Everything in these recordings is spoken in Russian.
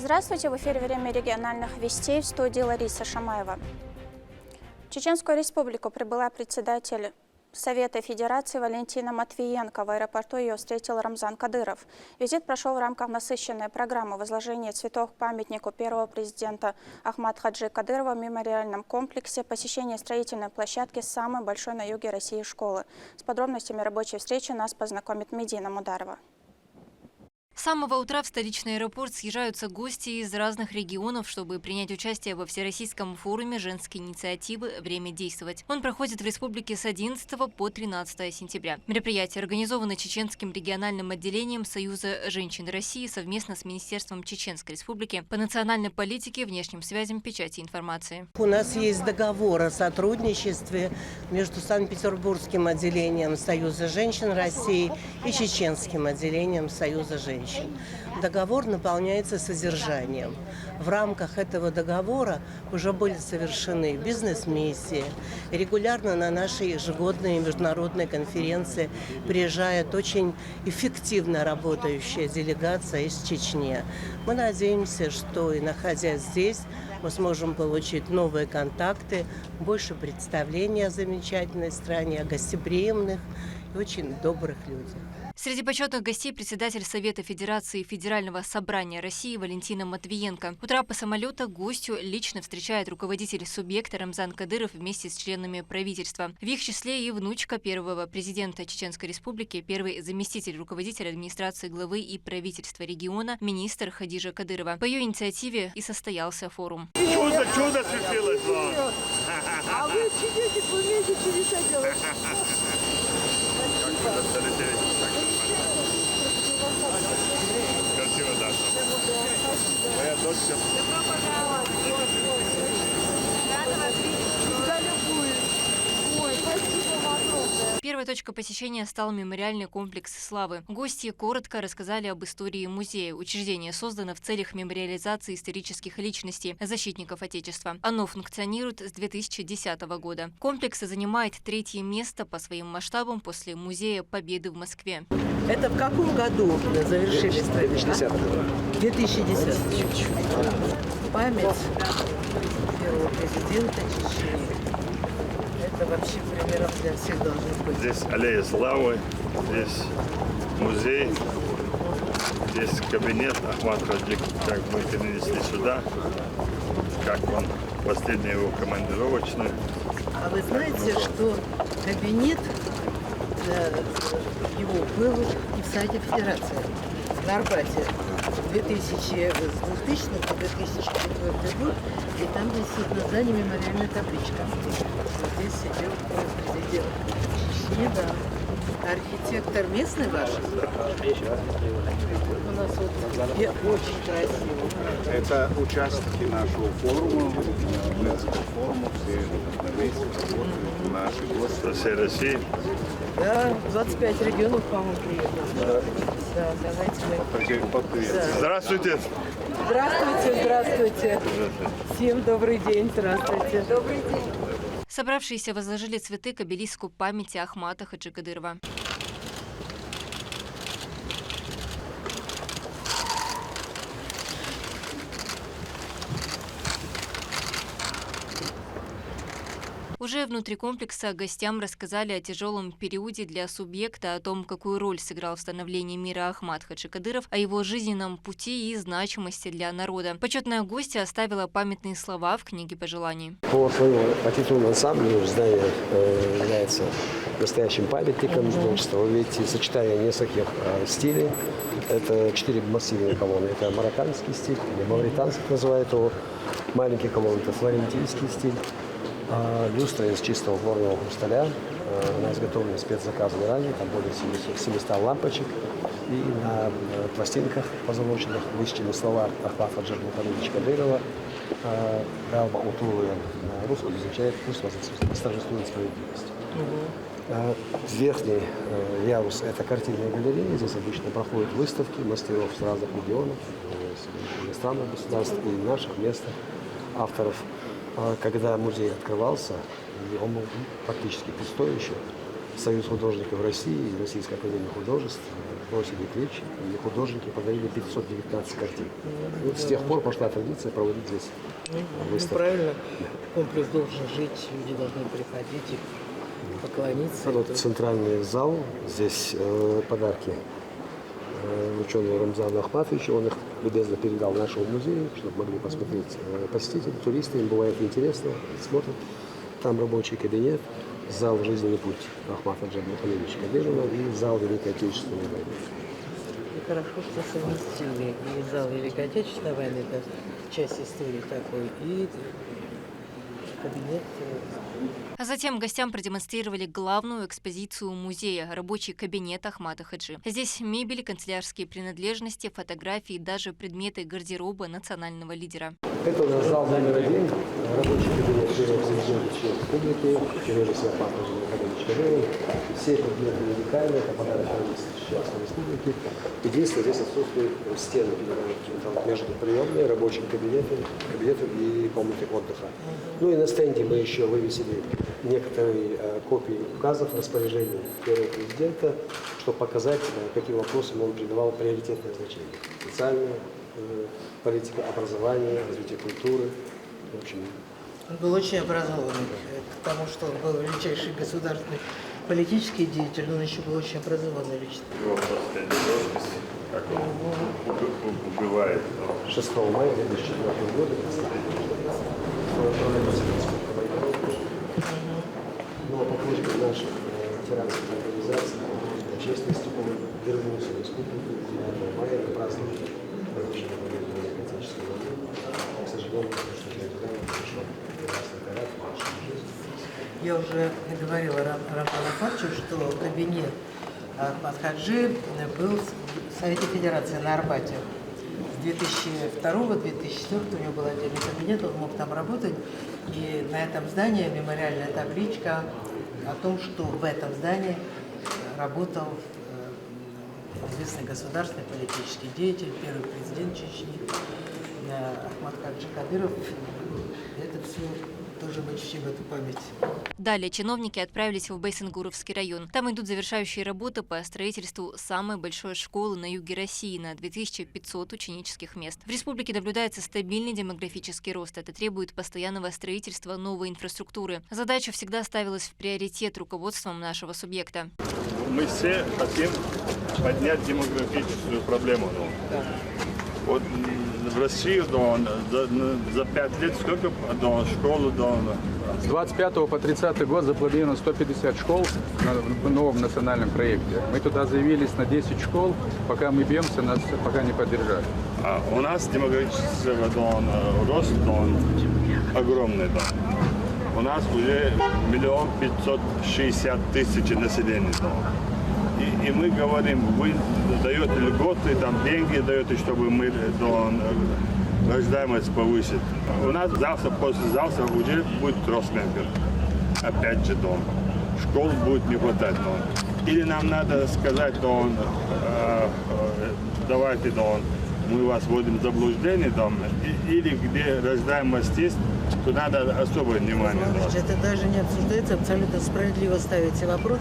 Здравствуйте, в эфире «Время региональных вестей», в студии Лариса Шамаева. В Чеченскую республику прибыла председатель Совета Федерации Валентина Матвиенко. В аэропорту ее встретил Рамзан Кадыров. Визит прошел в рамках насыщенной программы возложения цветов к памятнику первого президента Ахмад Хаджи Кадырова в мемориальном комплексе, посещение строительной площадки самой большой на юге России школы. С подробностями рабочей встречи нас познакомит Медина Мударова. С самого утра в столичный аэропорт съезжаются гости из разных регионов, чтобы принять участие во Всероссийском форуме женской инициативы «Время действовать». Он проходит в республике с 11 по 13 сентября. Мероприятие организовано Чеченским региональным отделением Союза женщин России совместно с Министерством Чеченской республики по национальной политике, внешним связям, печати информации. У нас есть договор о сотрудничестве между Санкт-Петербургским отделением Союза женщин России и Чеченским отделением Союза женщин. Договор наполняется содержанием. В рамках этого договора уже были совершены бизнес-миссии. Регулярно на наши ежегодные международные конференции приезжает очень эффективно работающая делегация из Чечни. Мы надеемся, что и находясь здесь, мы сможем получить новые контакты, больше представления о замечательной стране, о гостеприимных и очень добрых людях. Среди почетных гостей председатель Совета Федерации Федерального собрания России Валентина Матвиенко. Утра по самолету гостю лично встречает руководитель субъекта Рамзан Кадыров вместе с членами правительства. В их числе и внучка первого президента Чеченской республики, первый заместитель руководителя администрации главы и правительства региона, министр Хадижа Кадырова. По ее инициативе и состоялся форум. Чудо случилось вам! А вы чудесик, вы умеете чудеса делать. Красиво, да. Моя дочка. Добро пожаловать. Рада вас видеть. Всегда любуюсь. Ой, спасибо вам огромное. Первой точкой посещения стал мемориальный комплекс «Славы». Гости коротко рассказали об истории музея. Учреждение создано в целях мемориализации исторических личностей, защитников Отечества. Оно функционирует с 2010 года. Комплекс занимает 3-е место по своим масштабам после Музея Победы в Москве. Это в каком году завершили строительство? 2010. Память первого президента Чечни. Это вообще примером для всех должно быть. Здесь аллея славы, здесь музей, здесь кабинет Ахмад Хаджи, как мы перенесли сюда, как он, последний его командировочный. А вы знаете, что кабинет его был и в Совете Федерации на Арбате с 2000 по 2004 год, и там висит на здании мемориальная табличка. Здесь сидел президент Чечни, да. Архитектор местный ваш? У нас вот очень красиво. Это участники нашего форума, женского форума, все вместе работают, наши гости. Со всей России. Да, 25 регионов, по-моему, приехали. Да, давайте мы... Да. Здравствуйте. Здравствуйте, здравствуйте. Всем добрый день, здравствуйте. Добрый день. Собравшиеся возложили цветы к обелиску памяти Ахмата Хаджи Кадырова. Уже внутри комплекса гостям рассказали о тяжелом периоде для субъекта, о том, какую роль сыграл в становлении мира Ахмад Хаджи Кадыров, о его жизненном пути и значимости для народа. Почетная гостья оставила памятные слова в книге пожеланий. По своему архитектурному ансамблю здание является настоящим памятником творчества. Вы видите сочетание нескольких стилей. Это 4 массивные колонны. Это марокканский стиль, или мавританский называют его. Маленькие колонны – это флорентийский стиль. Люстра из чистого горного хрусталя. Она изготовлена спецзаказами ранее, там более 700 лампочек. И на пластинках позолоченных высечены слова Ахмад Хаджи Кадырова. Ралба Утулы на русском означает «пусть восторжествует справедливость». Верхний ярус – это картинная галерея. Здесь обычно проходят выставки мастеров с разных регионов, с иностранных государств и наших местных авторов. Когда музей открывался, он был практически пустой еще. Союз художников России и Российская академия художеств бросили клич, и художники подарили 519 картин. Вот с тех пор пошла традиция проводить здесь выставки. Правильно, комплекс должен жить, люди должны приходить и поклониться. Вот центральный зал, здесь подарки ученого Рамзану Ахматовичу, он их любезно передал нашему музею, чтобы могли посмотреть посетители, туристы, им бывает интересно, смотрят. Там рабочий кабинет, зал «Жизненный путь» Ахмата Джабмухамедовича Кадырова и зал Великой Отечественной войны. И хорошо, что совместили и зал Великой Отечественной войны, это часть истории такой, и кабинет. А затем гостям продемонстрировали главную экспозицию музея – рабочий кабинет Ахмата Хаджи. Здесь мебель, канцелярские принадлежности, фотографии и даже предметы гардероба национального лидера. Это у нас зал номер 1, рабочий кабинет первого президента республики, Сережа Ахмат Хаджи Кадыров. Все предметы уникальные, это подарок Чеченской республики. Единственное, здесь отсутствует стены между приемной, рабочим кабинетом и комнатой отдыха. Ну и на стенде мы еще вывесили некоторые копии указов, распоряжений первого президента, чтобы показать, каким вопросам он придавал приоритетное значение. Социальная политика, образование, развитие культуры. В общем, Он был очень образованный, потому что он был величайший государственный политический деятель, но он еще был очень образованный личность. Его последний роспись, как он убивает. 6 мая 2004 года но по просьбе наших ветеранских организаций честностью вернулся в республику 9 мая на празднование разрушения Великой Отечественной войны. К сожалению, что ветеранам пришло прекрасный парад в нашей жизни. Я уже говорила Рамзану Ахматовичу, что кабинет Ахмат Хаджи был в Совете Федерации на Арбате. С 2002-2004 у него был отдельный кабинет, он мог там работать. И на этом здании мемориальная табличка о том, что в этом здании работал известный государственный политический деятель, первый президент Чечни Ахмат Хаджи Кадыров. Это все тоже мы чтим эту память. Далее чиновники отправились в Байсенгуровский район. Там идут завершающие работы по строительству самой большой школы на юге России на 2500 ученических мест. В республике наблюдается стабильный демографический рост. Это требует постоянного строительства новой инфраструктуры. Задача всегда ставилась в приоритет руководством нашего субъекта. Мы все хотим поднять демографическую проблему. Вот в России за 5 лет сколько школы С 25 по 30 год запланировано 150 школ в новом национальном проекте. Мы туда заявились на 10 школ, пока мы бьемся, нас пока не поддержали. А у нас демографический рост огромный. У нас уже 1 560 000 населения. И мы говорим, вы даете льготы, там деньги даете, чтобы мы рождаемость повысить. У нас завтра, послезавтра уже будет Росмембер. Опять же, школ будет не хватать. Или нам надо сказать, давайте, мы вас вводим в заблуждение, или где рождаемость есть, то надо особое внимание. Это даже не обсуждается, абсолютно справедливо ставите вопрос.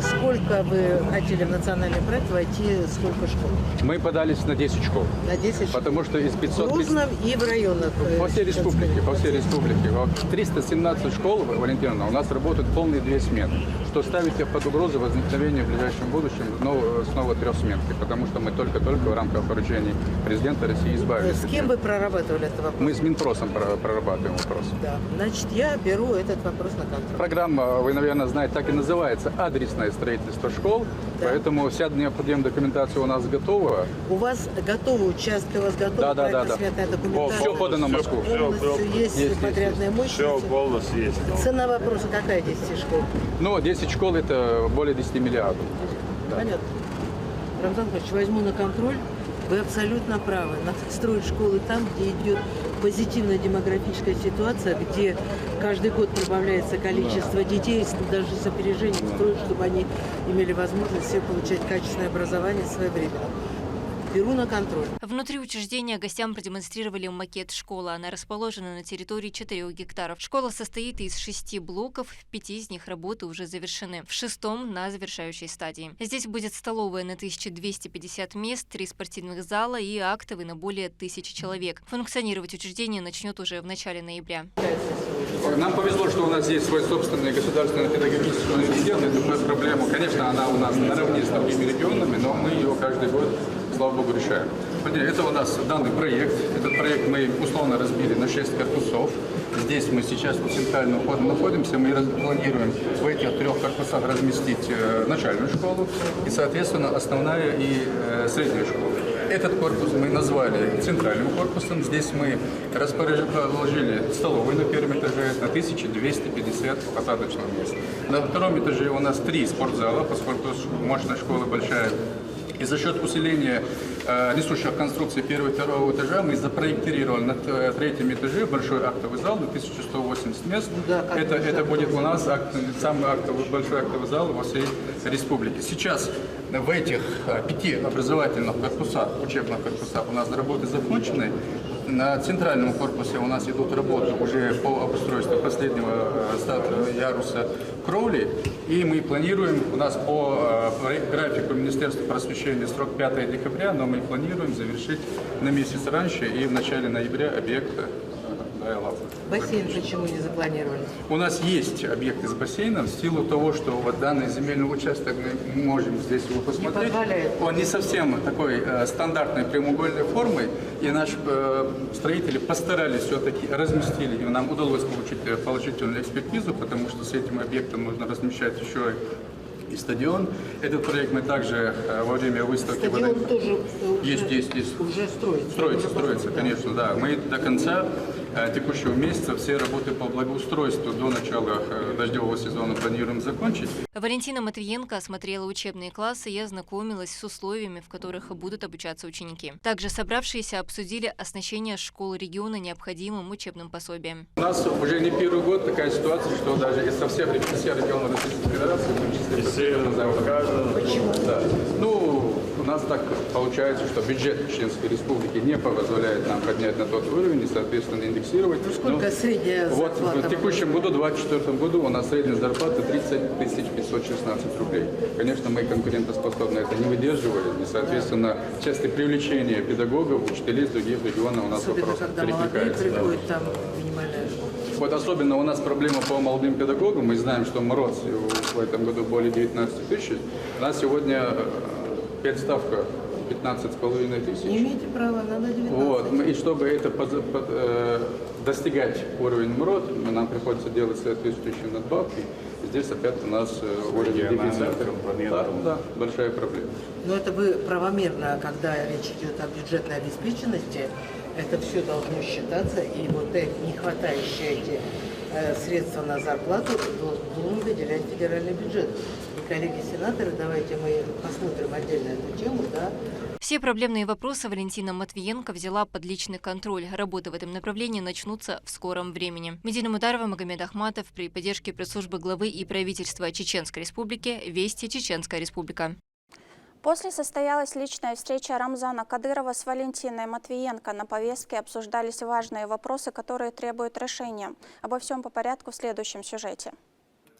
Сколько вы хотели в национальный проект войти, сколько школ? Мы подались на 10 школ. На 10 школ? Потому что из 500... В Грозном и в районах. По всей республике. 317 школ, Валентина, у нас работают полные 2 смены, что ставит под угрозу возникновение в ближайшем будущем снова 3-сменки, потому что мы только-только в рамках поручений президента России избавились. С кем вы прорабатывали этот вопрос? Мы с Минпросом прорабатываем вопрос. Да. Значит, я беру этот вопрос на контроль. Программа, вы, наверное, знаете, так и называется «Адресное строительство школ», да. Поэтому вся необходимая документация у нас готова. У вас готовы участки, у вас готова проектно-сметная документация? Все подано в Москву. Полностью есть подрядная мощность? Все полностью есть. Цена вопроса какая 10 школ? 10 школ – это более 10 миллиардов. Понятно. Рамзан Ильич, возьму на контроль. Вы абсолютно правы. Надо строить школы там, где идет позитивная демографическая ситуация, где каждый год прибавляется количество детей, даже с опережением строить, чтобы они имели возможность все получать качественное образование своевременно. беру на контроль. Внутри учреждения гостям продемонстрировали макет школы. Она расположена на территории 4 гектаров. Школа состоит из 6 блоков, в 5 из них работы уже завершены, в 6-м на завершающей стадии. Здесь будет столовая на 1250 мест, 3 спортивных зала и актовый на более 1000 человек. Функционировать учреждение начнет уже в начале ноября. Нам повезло, что у нас есть свой собственный государственный педагогический университет. Эту проблему, конечно, она у нас наравне с другими регионами, но мы ее каждый год, слава богу, решаем. Это у нас данный проект. Этот проект мы условно разбили на 6 корпусов. Здесь мы сейчас у центрального входа находимся. Мы планируем в этих 3 корпусах разместить начальную школу и, соответственно, основная и средняя школа. Этот корпус мы назвали центральным корпусом. Здесь мы расположили столовую на 1-м этаже на 1250 посадочных мест. На 2-м этаже у нас 3 спортзала, поскольку мощность школы большая. И за счет усиления несущих конструкций 1 и 2 этажа мы запроектировали на 3-м этаже большой актовый зал на 1180 мест. Это будет у нас самый большой актовый зал во всей республике. Сейчас в этих 5 образовательных корпусах, учебных корпусах у нас работы закончены. На центральном корпусе у нас идут работы уже по обустройству последнего яруса кровли. И мы планируем, у нас по графику Министерства просвещения срок 5 декабря, но мы планируем завершить на месяц раньше и в начале ноября объект. Бассейн почему не запланировали? У нас есть объекты с бассейном, в силу того, что вот данный земельный участок мы можем здесь его посмотреть. Он не совсем такой стандартной прямоугольной формы, и наши строители постарались все-таки разместили, и нам удалось получить положительную экспертизу, потому что с этим объектом нужно размещать еще и стадион. Этот проект мы также во время выставки... Стадион тоже есть. Уже строится? Строится, конечно, да. Мы до конца текущего месяца все работы по благоустройству до начала дождевого сезона планируем закончить. Валентина Матвиенко осмотрела учебные классы и ознакомилась с условиями, в которых будут обучаться ученики. Также собравшиеся обсудили оснащение школ региона необходимым учебным пособием. У нас уже не 1-й год такая ситуация, что даже из всех регионов Российской Федерации мы числимся. Почему? Да. У нас так получается, что бюджет Чеченской Республики не позволяет нам поднять на тот уровень и, соответственно, индексировать. Сколько средняя зарплата? Вот в текущем году, в 2024 году, у нас средняя зарплата 30 516 рублей. Конечно, мы конкурентоспособно это не выдерживали, и, соответственно, в части привлечения педагогов, учителей из других регионов у нас вопрос перекликается. Приходит там минимальная. Вот особенно у нас проблема по молодым педагогам. Мы знаем, что мороз в этом году более 19 тысяч. У нас сегодня педставка 15,5 тысяч. Не имеете права, надо 19. Вот. И чтобы это достигать уровень МРОД, нам приходится делать соответствующие надбавки. Здесь опять у нас уровень дефицита. Да, большая проблема. Но это вы правомерно, когда речь идет о бюджетной обеспеченности, это все должно считаться, и вот не хватающие эти средства на зарплату должен выделять федеральный бюджет. И, коллеги-сенаторы, давайте мы посмотрим отдельно эту тему, да. Все проблемные вопросы Валентина Матвиенко взяла под личный контроль. Работы в этом направлении начнутся в скором времени. Медина Мударова, Магомед Ахматов при поддержке пресс-службы главы и правительства Чеченской Республики «Вести Чеченская Республика». После состоялась личная встреча Рамзана Кадырова с Валентиной Матвиенко. На повестке обсуждались важные вопросы, которые требуют решения. Обо всем по порядку в следующем сюжете.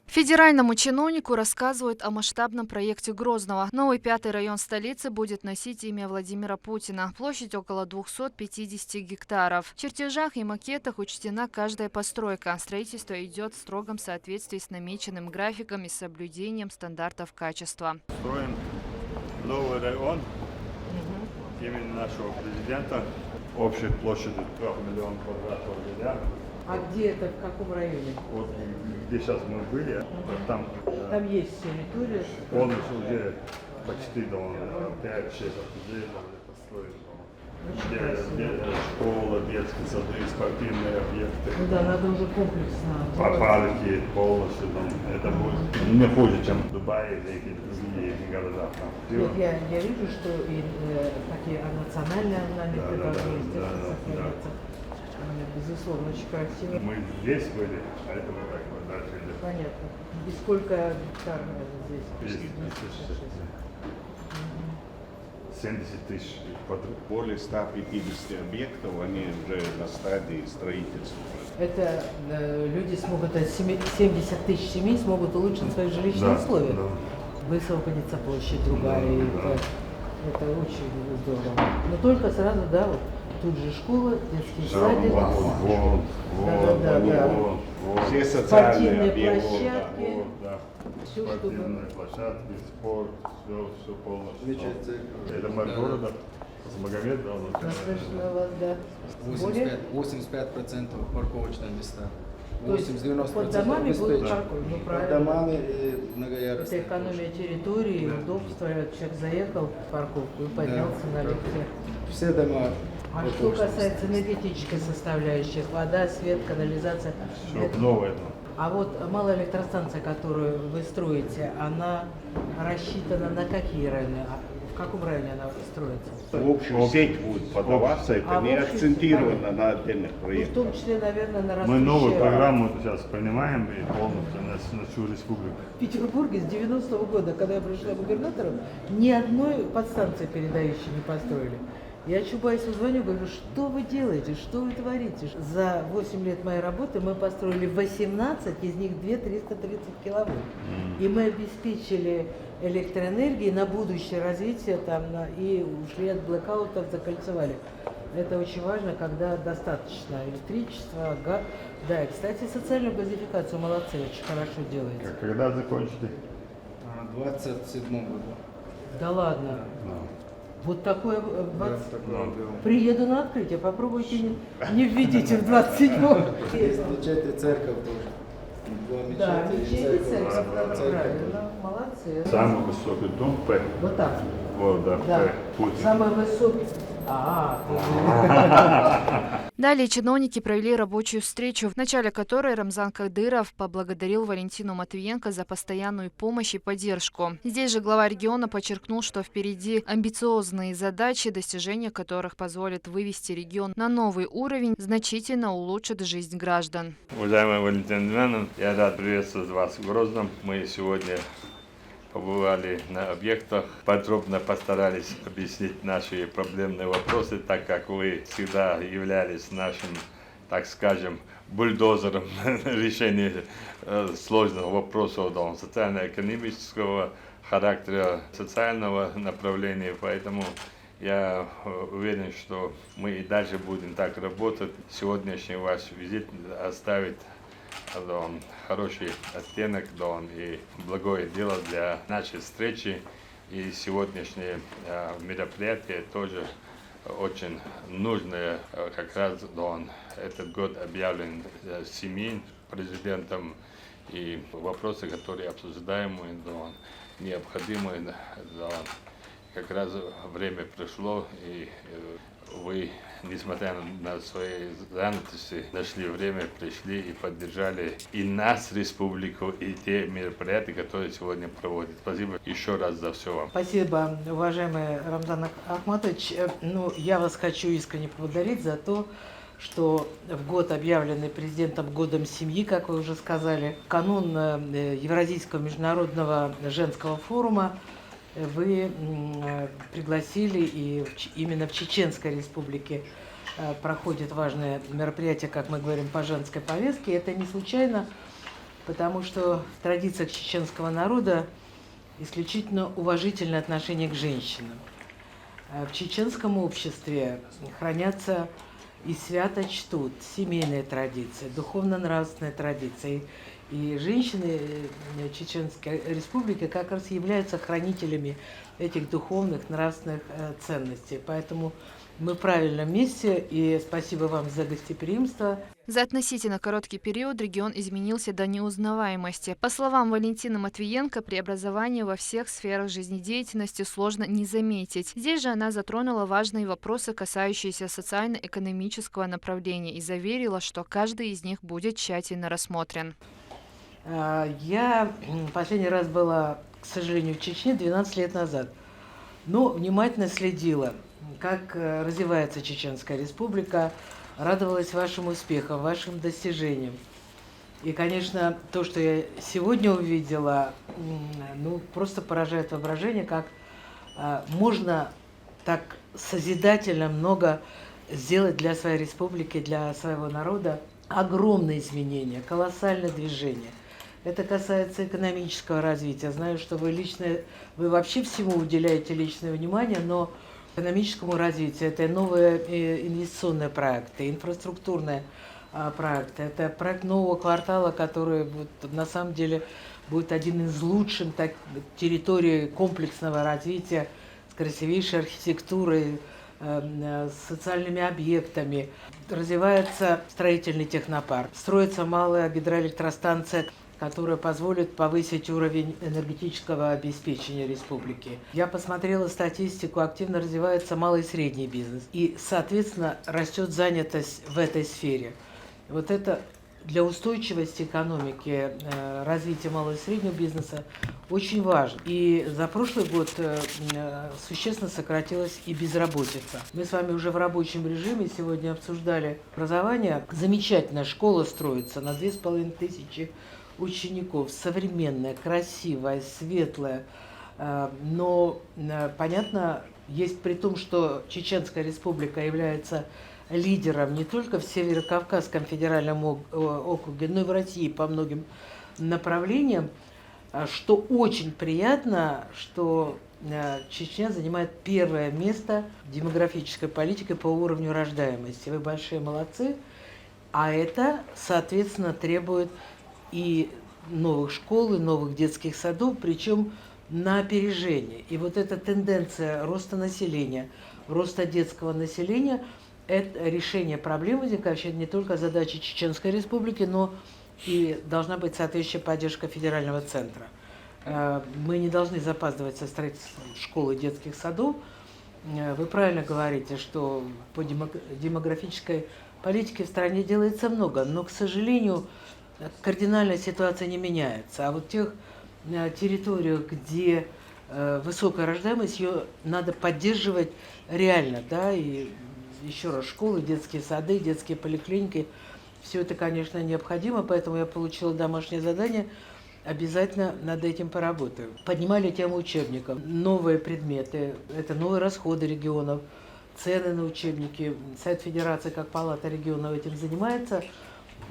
Федеральному чиновнику рассказывают о масштабном проекте Грозного. Новый 5-й район столицы будет носить имя Владимира Путина. Площадь около 250 гектаров. В чертежах и макетах учтена каждая постройка. Строительство идет в строгом соответствии с намеченным графиком и соблюдением стандартов качества. Строим новый район имени нашего президента. Общей площадью 3 миллионов квадратов метров. А где это, в каком районе? Вот где сейчас мы были, там есть территория. полностью уже почти 5-6 этажей построено. Школа, детские сады, спортивные объекты. Ну да, надо уже комплексно. Парки полностью. Это будет не хуже, чем в Дубае или другие города. Нет, я вижу, что и такие национальные орнаменты должны сохраняться. Безусловно, очень красиво. Мы здесь были, а это вот так вот дальше. Понятно. И сколько гектар здесь? 266. 70 тысяч квадратов. Более 150 объектов, они уже на стадии строительства. Это люди смогут, 70 тысяч семей смогут улучшить свои жилищные условия. Да. Высвободится площадь другая, и это очень здорово. Но только сразу, да, вот тут же школа, детский садик, Все социальные спортивные объекты. площадки, Да. все, чтобы... Спортивные площадки, спорт, все полностью. Это мэр города, Магомед, да, он Наслышно вас, да. Более? 85% парковочные места. То есть 80-90% под домами будут обеспечены. парковки, ну Под правильно. домами Это многоярусные. экономия территории, удобства. Человек заехал в парковку и поднялся на лифте. Все дома. А что касается энергетической составляющей, вода, свет, канализация. все новое. А вот малая электростанция, которую вы строите, она рассчитана на какие районы? В каком районе она строится? В общем, сеть будет подаваться, это не в общем, акцентировано на отдельных Ну, в проектах. том числе, наверное, на Мы новую растущее- программу сейчас принимаем и полностью на всю республику. В Петербурге с 90-го года, когда я пришла губернатором, ни одной подстанции передающей не построили. Я Чубайсу звоню, говорю, что вы делаете, что вы творите? За 8 лет моей работы мы построили 18, из них 2 330 киловольт. И мы обеспечили электроэнергией на будущее развитие там, и ушли от блэкаутов, закольцевали. Это очень важно, когда достаточно электричества, газ. Да, и, кстати, социальную газификацию молодцы, очень хорошо делаете. Когда закончите? В 27 году. Да ладно. Вот такое Такое было. Приеду на открытие, попробуйте не введите в 27-м. Есть мечеть и церковь тоже. Два Да, мечети и мечеть и церковь. церковь, Церковь. правильно, молодцы. Самый высокий дом П. Вот так. Вот, да, Да. П. Путин. Самый высокий. Далее чиновники провели рабочую встречу, в начале которой Рамзан Кадыров поблагодарил Валентину Матвиенко за постоянную помощь и поддержку. Здесь же глава региона подчеркнул, что впереди амбициозные задачи, достижения которых позволят вывести регион на новый уровень, значительно улучшит жизнь граждан. Уважаемая Валентина Ивановна, я рад приветствовать вас в Грозном. Мы сегодня побывали на объектах, подробно постарались объяснить наши проблемные вопросы, так как вы всегда являлись нашим, так скажем, бульдозером решения сложных вопросов социально-экономического характера, социального направления. Поэтому я уверен, что мы и дальше будем так работать. Сегодняшний ваш визит оставит хороший оттенок и благое дело для нашей встречи. И сегодняшнее мероприятие тоже очень нужное. Как раз этот год объявлен семейным президентом, и вопросы, которые обсуждаемые, необходимые, как раз время пришло, и вы, несмотря на свои занятости, нашли время, пришли и поддержали и нас, республику, и те мероприятия, которые сегодня проводят. Спасибо еще раз за все вам. Спасибо, уважаемый Рамзан Ахматович. Я вас хочу искренне поблагодарить за то, что в год, объявленный президентом Годом семьи, как вы уже сказали, в канун Евразийского международного женского форума, вы пригласили, и именно в Чеченской республике проходит важное мероприятие, как мы говорим, по женской повестке. Это не случайно, потому что в традициях чеченского народа исключительно уважительное отношение к женщинам. В чеченском обществе хранятся и свято чтут семейные традиции, духовно-нравственные традиции. И женщины Чеченской республики как раз являются хранителями этих духовных, нравственных ценностей. Поэтому мы в правильном месте, и спасибо вам за гостеприимство. За относительно короткий период регион изменился до неузнаваемости. По словам Валентины Матвиенко, преобразование во всех сферах жизнедеятельности сложно не заметить. Здесь же она затронула важные вопросы, касающиеся социально-экономического направления, и заверила, что каждый из них будет тщательно рассмотрен. Я последний раз была, к сожалению, в Чечне 12 лет назад, но внимательно следила, как развивается Чеченская республика, радовалась вашим успехам, вашим достижениям. И, конечно, то, что я сегодня увидела, просто поражает воображение, как можно так созидательно много сделать для своей республики, для своего народа. Огромные изменения, колоссальное движение. Это касается экономического развития. Знаю, что вы вообще всему уделяете личное внимание, но экономическому развитию это новые инвестиционные проекты, инфраструктурные проекты. Это проект нового квартала, который на самом деле будет один из лучших территорий комплексного развития с красивейшей архитектурой, с социальными объектами. Развивается строительный технопарк, строится малая гидроэлектростанция, которая позволит повысить уровень энергетического обеспечения республики. Я посмотрела статистику, активно развивается малый и средний бизнес. И, соответственно, растет занятость в этой сфере. Вот это для устойчивости экономики, развития малого и среднего бизнеса очень важно. И за прошлый год существенно сократилась и безработица. Мы с вами уже в рабочем режиме сегодня обсуждали образование. Замечательная школа строится на 2500 учеников, современная, красивая, светлая, но, понятно, есть при том, что Чеченская Республика является лидером не только в Северо-Кавказском федеральном округе, но и в России по многим направлениям, что очень приятно, что Чечня занимает первое место в демографической политике по уровню рождаемости. Вы большие молодцы, а это, соответственно, требует и новых школ, и новых детских садов, причем на опережение. И вот эта тенденция роста населения, роста детского населения – это решение проблем, возникающей не только задачи Чеченской Республики, но и должна быть соответствующая поддержка федерального центра. Мы не должны запаздывать со строительством школ и детских садов. Вы правильно говорите, что по демографической политике в стране делается много, но, к сожалению, кардинальная ситуация не меняется. А вот в тех территориях, где высокая рождаемость, ее надо поддерживать реально, да, и еще раз, школы, детские сады, детские поликлиники, все это, конечно, необходимо, поэтому я получила домашнее задание, обязательно над этим поработаю. Поднимали тему учебников, новые предметы, это новые расходы регионов, цены на учебники. Совет Федерации, как палата регионов, этим занимается.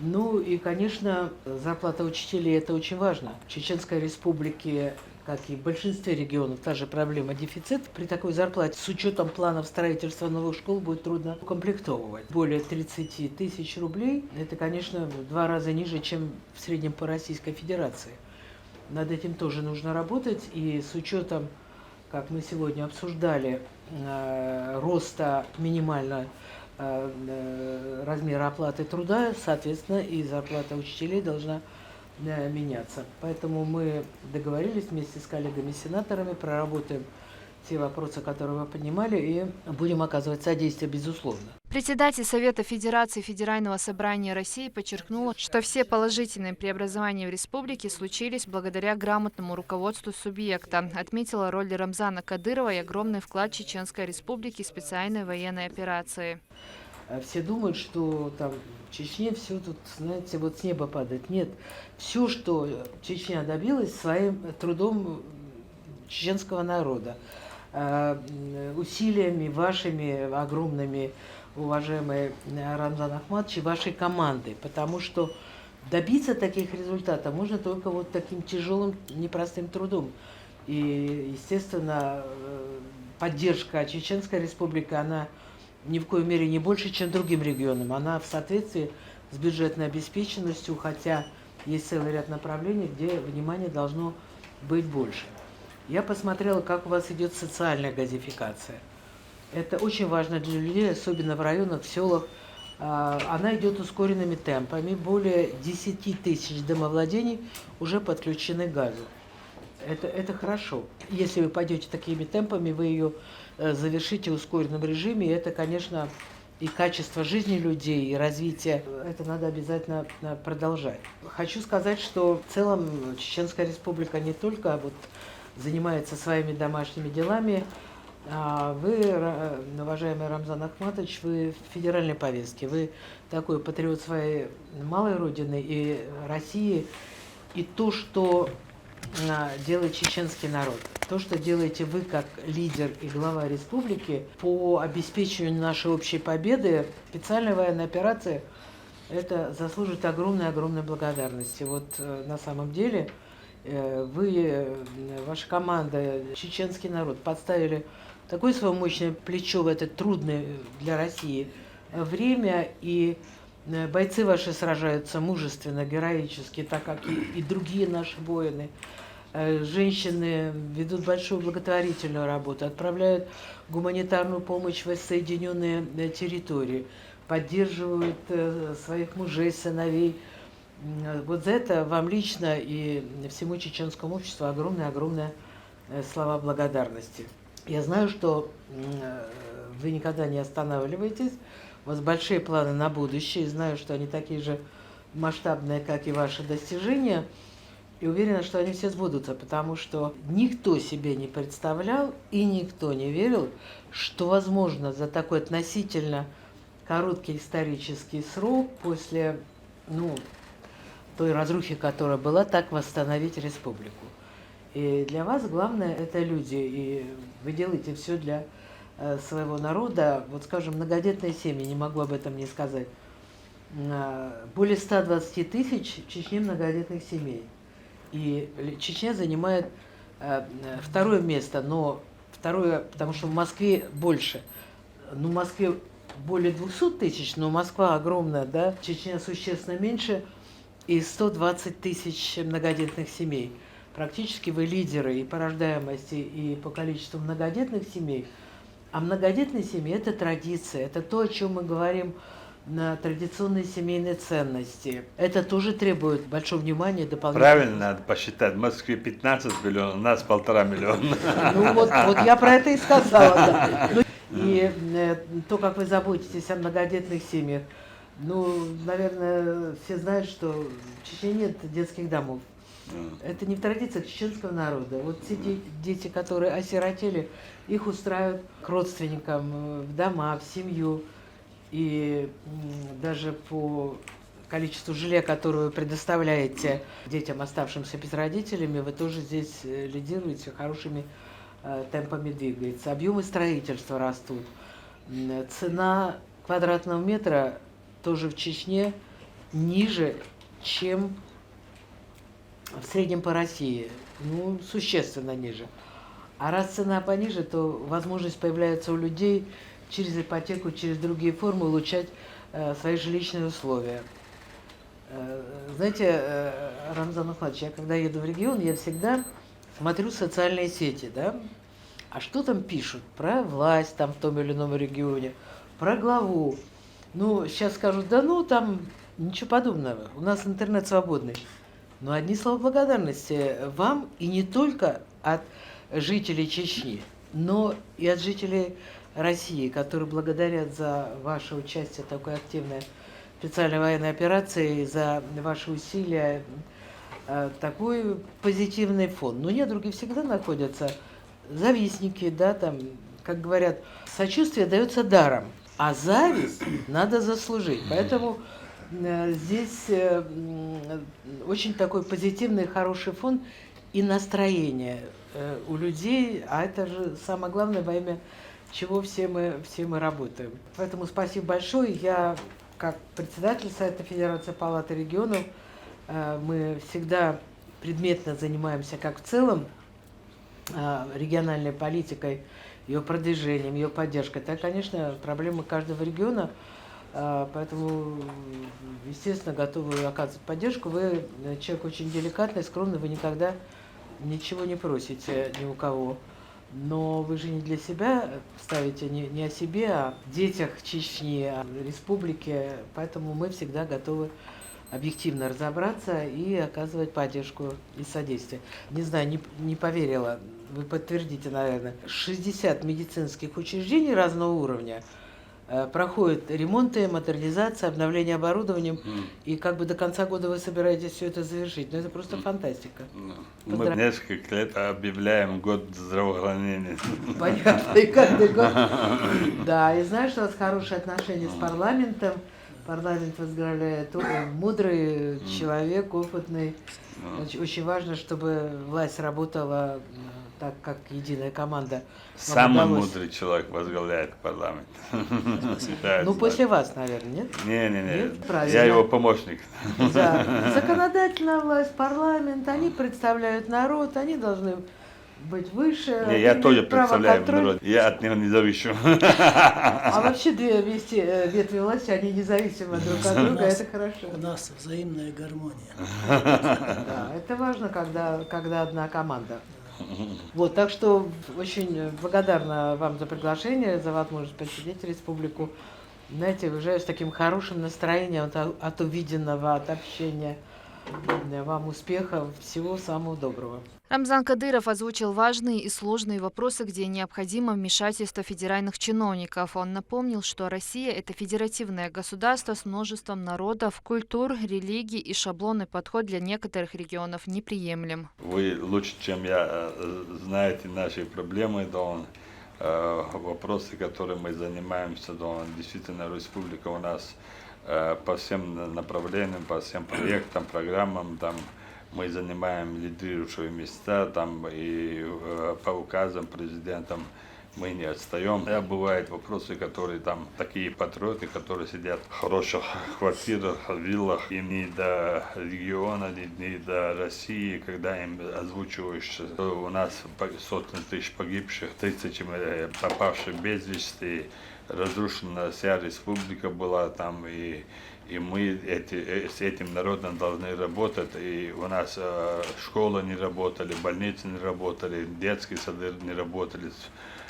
Ну и, конечно, зарплата учителей – это очень важно. В Чеченской Республике, как и в большинстве регионов, та же проблема дефицит. При такой зарплате с учетом планов строительства новых школ будет трудно укомплектовывать. Более 30 тысяч рублей – это, конечно, в 2 раза ниже, чем в среднем по Российской Федерации. Над этим тоже нужно работать. И с учетом, как мы сегодня обсуждали, роста минимального размера оплаты труда, соответственно, и зарплата учителей должна меняться. Поэтому мы договорились вместе с коллегами-сенаторами, проработаем те вопросы, которые вы поднимали, и будем оказывать содействие, безусловно. Председатель Совета Федерации Федерального собрания России подчеркнула, что все положительные преобразования в республике случились благодаря грамотному руководству субъекта. Отметила роль Рамзана Кадырова и огромный вклад Чеченской Республики в специальной военной операции. Все думают, что там в Чечне все тут, знаете, вот с неба падает. Нет, все, что Чечня добилась своим трудом чеченского народа, усилиями вашими огромными, уважаемый Рамзан Ахматович, и вашей команды, потому что добиться таких результатов можно только вот таким тяжелым, непростым трудом. И, естественно, поддержка Чеченской Республики, она ни в коей мере не больше, чем другим регионам. Она в соответствии с бюджетной обеспеченностью, хотя есть целый ряд направлений, где внимание должно быть больше. Я посмотрела, как у вас идет социальная газификация. Это очень важно для людей, особенно в районах, в селах. Она идет ускоренными темпами. Более 10 тысяч домовладений уже подключены к газу. Это хорошо. Если вы пойдете такими темпами, вы ее завершите в ускоренном режиме. И это, конечно, и качество жизни людей, и развитие. Это надо обязательно продолжать. Хочу сказать, что в целом Чеченская Республика не только занимается своими домашними делами. Вы, уважаемый Рамзан Ахматович, вы в федеральной повестке. Вы такой патриот своей малой родины и России. И то, что делает чеченский народ. То, что делаете вы как лидер и глава республики по обеспечению нашей общей победы, специальная военная операция, это заслужит огромной благодарности. Вот на самом деле вы, ваша команда, чеченский народ подставили такое свое мощное плечо в это трудное для России время, и бойцы ваши сражаются мужественно, героически, так как и другие наши воины. Женщины ведут большую благотворительную работу, отправляют гуманитарную помощь в воссоединенные территории, поддерживают своих мужей, сыновей. Вот за это вам лично и всему чеченскому обществу огромные слова благодарности. Я знаю, что вы никогда не останавливаетесь, у вас большие планы на будущее, знаю, что они такие же масштабные, как и ваши достижения, и уверена, что они все сбудутся, потому что никто себе не представлял и никто не верил, что возможно за такой относительно короткий исторический срок после той разрухи, которая была, так восстановить республику. И для вас главное это люди, и вы делаете все для своего народа. Вот, скажем, многодетные семьи, не могу об этом не сказать. Более 120 тысяч в Чечне многодетных семей. И Чечня занимает второе место, но второе, потому что в Москве больше. Ну, в Москве более 200 тысяч, но Москва огромная, да, Чечня существенно меньше, и 120 тысяч многодетных семей. Практически вы лидеры и по рождаемости, и по количеству многодетных семей. А многодетные семьи – это традиция, это то, о чем мы говорим на традиционные семейные ценности. Это тоже требует большого внимания, дополнительного. Правильно надо посчитать. В Москве 15 миллионов, у нас 1,5 миллиона. Ну вот я про это и сказала. Да. И то, как вы заботитесь о многодетных семьях, наверное, все знают, что в Чечне нет детских домов. Это не в традициях чеченского народа. Вот те дети, которые осиротели, их устраивают к родственникам, в дома, в семью. И даже по количеству жилья, которое вы предоставляете детям, оставшимся без родителями, вы тоже здесь лидируете, хорошими темпами двигается. Объемы строительства растут. Цена квадратного метра тоже в Чечне ниже, чем в среднем по России, существенно ниже. А раз цена пониже, то возможность появляется у людей через ипотеку, через другие формы улучшать свои жилищные условия. Знаете, Рамзан Ахматович, я когда еду в регион, я всегда смотрю социальные сети, да? А что там пишут про власть там в том или ином регионе, про главу. Сейчас скажут, там ничего подобного, у нас интернет свободный. Но одни слова благодарности вам, и не только от жителей Чечни, но и от жителей России, которые благодарят за ваше участие в такой активной специальной военной операции, за ваши усилия, такой позитивный фон. Но недруги всегда находятся, завистники, да, там, как говорят, сочувствие дается даром, а зависть надо заслужить. Поэтому здесь очень такой позитивный, хороший фон и настроение у людей, а это же самое главное, во имя чего все мы работаем. Поэтому спасибо большое. Я, как председатель Совета Федерации Палаты регионов, мы всегда предметно занимаемся как в целом региональной политикой, ее продвижением, ее поддержкой. Это, конечно, проблема каждого региона. Поэтому, естественно, готовы оказывать поддержку. Вы человек очень деликатный, скромный, вы никогда ничего не просите ни у кого. Но вы же не для себя ставите, не о себе, а о детях Чечни, о республике. Поэтому мы всегда готовы объективно разобраться и оказывать поддержку и содействие. Не знаю, не поверила, вы подтвердите, наверное. 60 медицинских учреждений разного уровня проходят ремонты, модернизация, обновление оборудованием, и до конца года вы собираетесь все это завершить. Это просто фантастика. Мы несколько лет объявляем год здравоохранения. Понятно, и каждый год. Да, и знаю, что у вас хорошие отношения с парламентом. парламент возглавляет мудрый человек, опытный. Очень важно, чтобы власть работала так, как единая команда. Вам Самый удалось- мудрый человек возглавляет парламент. Ну, после вас, наверное, нет? Не, Нет? Правильно. я его помощник. Да. Законодательная власть, парламент, они представляют народ, они должны быть выше. Не, я они тоже имеют право представляю контроля. народ, я от него не завишу. А вообще две ветви власти, они независимы друг от друга, это хорошо. У нас взаимная гармония. Да, это важно, когда одна команда. Вот, так что очень благодарна вам за приглашение, за возможность посетить республику. Знаете, уже с таким хорошим настроением от увиденного, от общения. Вам успехов, всего самого доброго. Рамзан Кадыров озвучил важные и сложные вопросы, где необходимо вмешательство федеральных чиновников. Он напомнил, что Россия – это федеративное государство с множеством народов, культур, религий, и шаблонный подход для некоторых регионов неприемлем. Вы лучше, чем я, знаете наши проблемы, вопросы, которыми мы занимаемся. Действительно, республика у нас по всем направлениям, по всем проектам, программам, мы занимаем лидирующие места, и по указам президентам мы не отстаем. Бывают вопросы, которые такие патриоты, которые сидят в хороших квартирах, виллах, им не до региона, не до России, когда им озвучиваешь, что у нас сотни тысяч погибших, тысячи пропавших без вести, разрушена вся республика была там, и мы с этим народом должны работать, и у нас школы не работали, больницы не работали, детские сады не работали,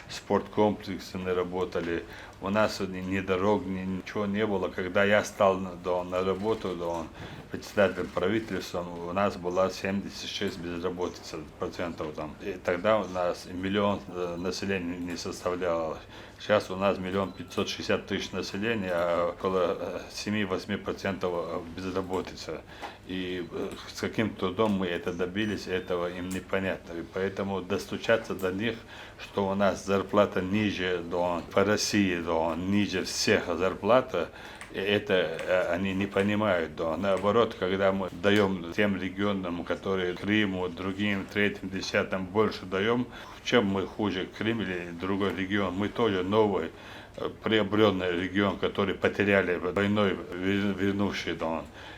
спорткомплексы не работали, у нас ни дорог, ничего не было. Когда я стал на работу, председателем правительства, у нас была 76 безработицы процентов там. И тогда у нас 1 миллион населения не составляло. Сейчас у нас 1 560 000 населения, а около 7-8% безработица. И с каким трудом мы это добились, этого им непонятно. И поэтому достучаться до них, что у нас зарплата ниже по России, ниже всех зарплата, это они не понимают. Наоборот, когда мы даем тем регионам, которые Крыму, другим, третьим, десятым больше даем, чем мы хуже Крым или другой регион, мы тоже новый приобретенный регион, который потеряли войной, вернувший.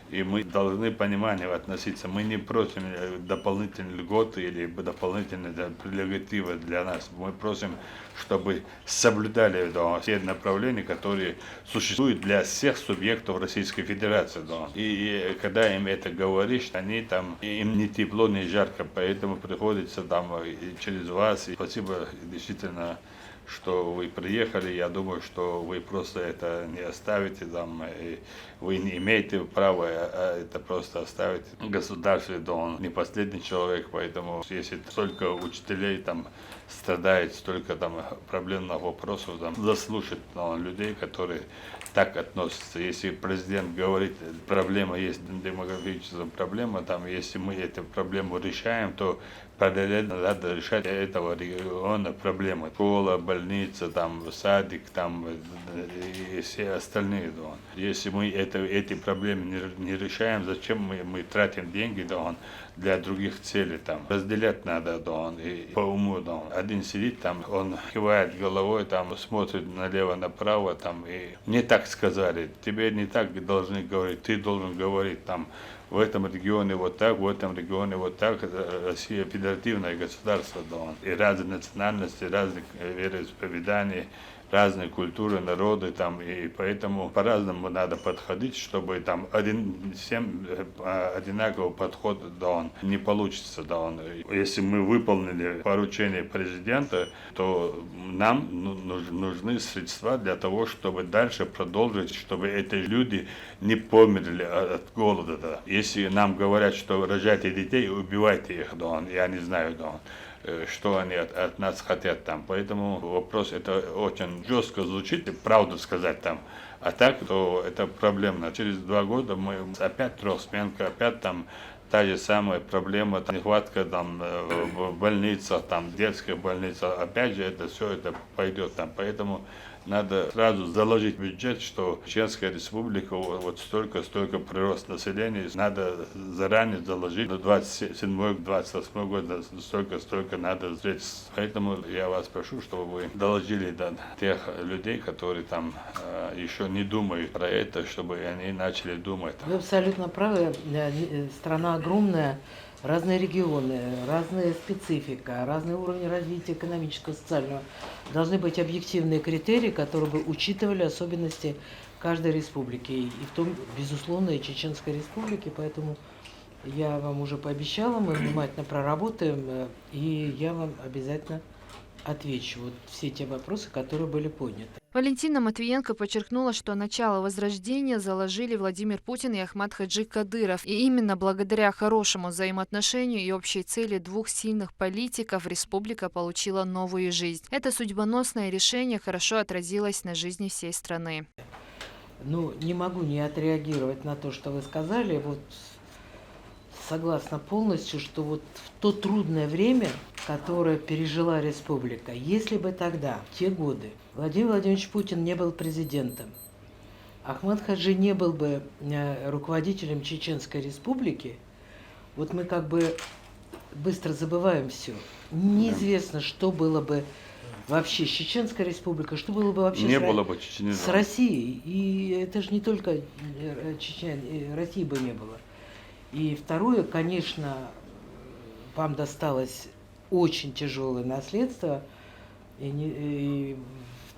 И мы должны понимание относиться. Мы не просим дополнительные льготы или дополнительные прерогативы для нас. Мы просим, чтобы соблюдали все направления, которые существуют для всех субъектов Российской Федерации. И когда им это говоришь, им не тепло, не жарко, поэтому приходится через вас. И спасибо действительно, что вы приехали. Я думаю, что вы просто это не оставите и вы не имеете права это просто оставить. Государство, он не последний человек, поэтому если столько учителей страдает, столько проблемных вопросов, заслушать людей, которые так относятся. Если президент говорит, проблема есть, демографическая проблема, если мы эту проблему решаем, то параллельно надо решать этого региона проблемы. Школа, больница, садик, и все остальные. Если мы эти проблемы не решаем, зачем мы тратим деньги для других целей? Разделять надо и по уму. Один сидит он кивает головой, смотрит налево-направо, и мне так сказали, тебе не так должны говорить, ты должен говорить в этом регионе вот так, в этом регионе вот так. Россия федеративное государство, и разные национальности, разные вероисповедания, разные культуры, народы, и поэтому по-разному надо подходить, чтобы всем одинаковый подход, не получится, Если мы выполнили поручение президента, то нам нужны средства для того, чтобы дальше продолжить, чтобы эти люди не померли от голода. Если нам говорят, что рожайте детей, убивайте их, я не знаю, что они от нас хотят Поэтому вопрос это очень жестко звучит, правду сказать А так, то это проблемно. Через 2 года мы опять трехсменка, опять та же самая проблема, нехватка в больницах, детских больницах. Опять же, это все пойдет Поэтому Надо сразу заложить бюджет, что Чеченская республика вот столько прирост населения. Надо заранее заложить до 27-28 года столько надо средств. Поэтому я вас прошу, чтобы вы доложили до тех людей, которые там еще не думают про это, чтобы они начали думать. Вы абсолютно правы. Страна огромная, разные регионы, разная специфика, разный уровень развития экономического, социального. Должны быть объективные критерии, которые бы учитывали особенности каждой республики. И в том, безусловно, и Чеченской республики. Поэтому я вам уже пообещала, мы внимательно проработаем, и я вам обязательно отвечу вот все те вопросы, которые были подняты. Валентина Матвиенко подчеркнула, что начало возрождения заложили Владимир Путин и Ахмад Хаджи Кадыров. И именно благодаря хорошему взаимоотношению и общей цели двух сильных политиков республика получила новую жизнь. Это судьбоносное решение хорошо отразилось на жизни всей страны. Ну, не могу не отреагировать на то, что вы сказали. Вот согласна полностью, что вот в то трудное время, которое пережила республика, если бы тогда, в те годы, Владимир Владимирович Путин не был президентом, Ахмад Хаджи не был бы руководителем Чеченской республики, вот мы как бы быстро забываем все. Неизвестно, что было бы вообще с Чеченской республикой, что было бы вообще с Россией. И это же не только России бы не было. И второе, конечно, вам досталось очень тяжелое наследство, и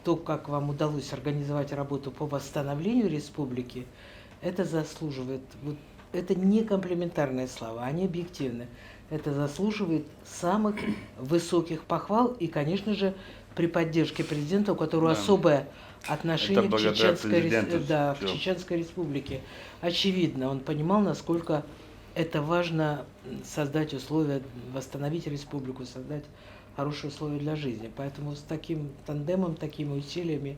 то, как вам удалось организовать работу по восстановлению республики, это заслуживает, вот, это не комплиментарные слова, они объективны, это заслуживает самых высоких похвал и, конечно же, при поддержке президента, у которого особое отношение к Чеченской республике. Очевидно, он понимал, насколько это важно создать условия, восстановить республику, создать хорошие условия для жизни. Поэтому с таким тандемом, такими усилиями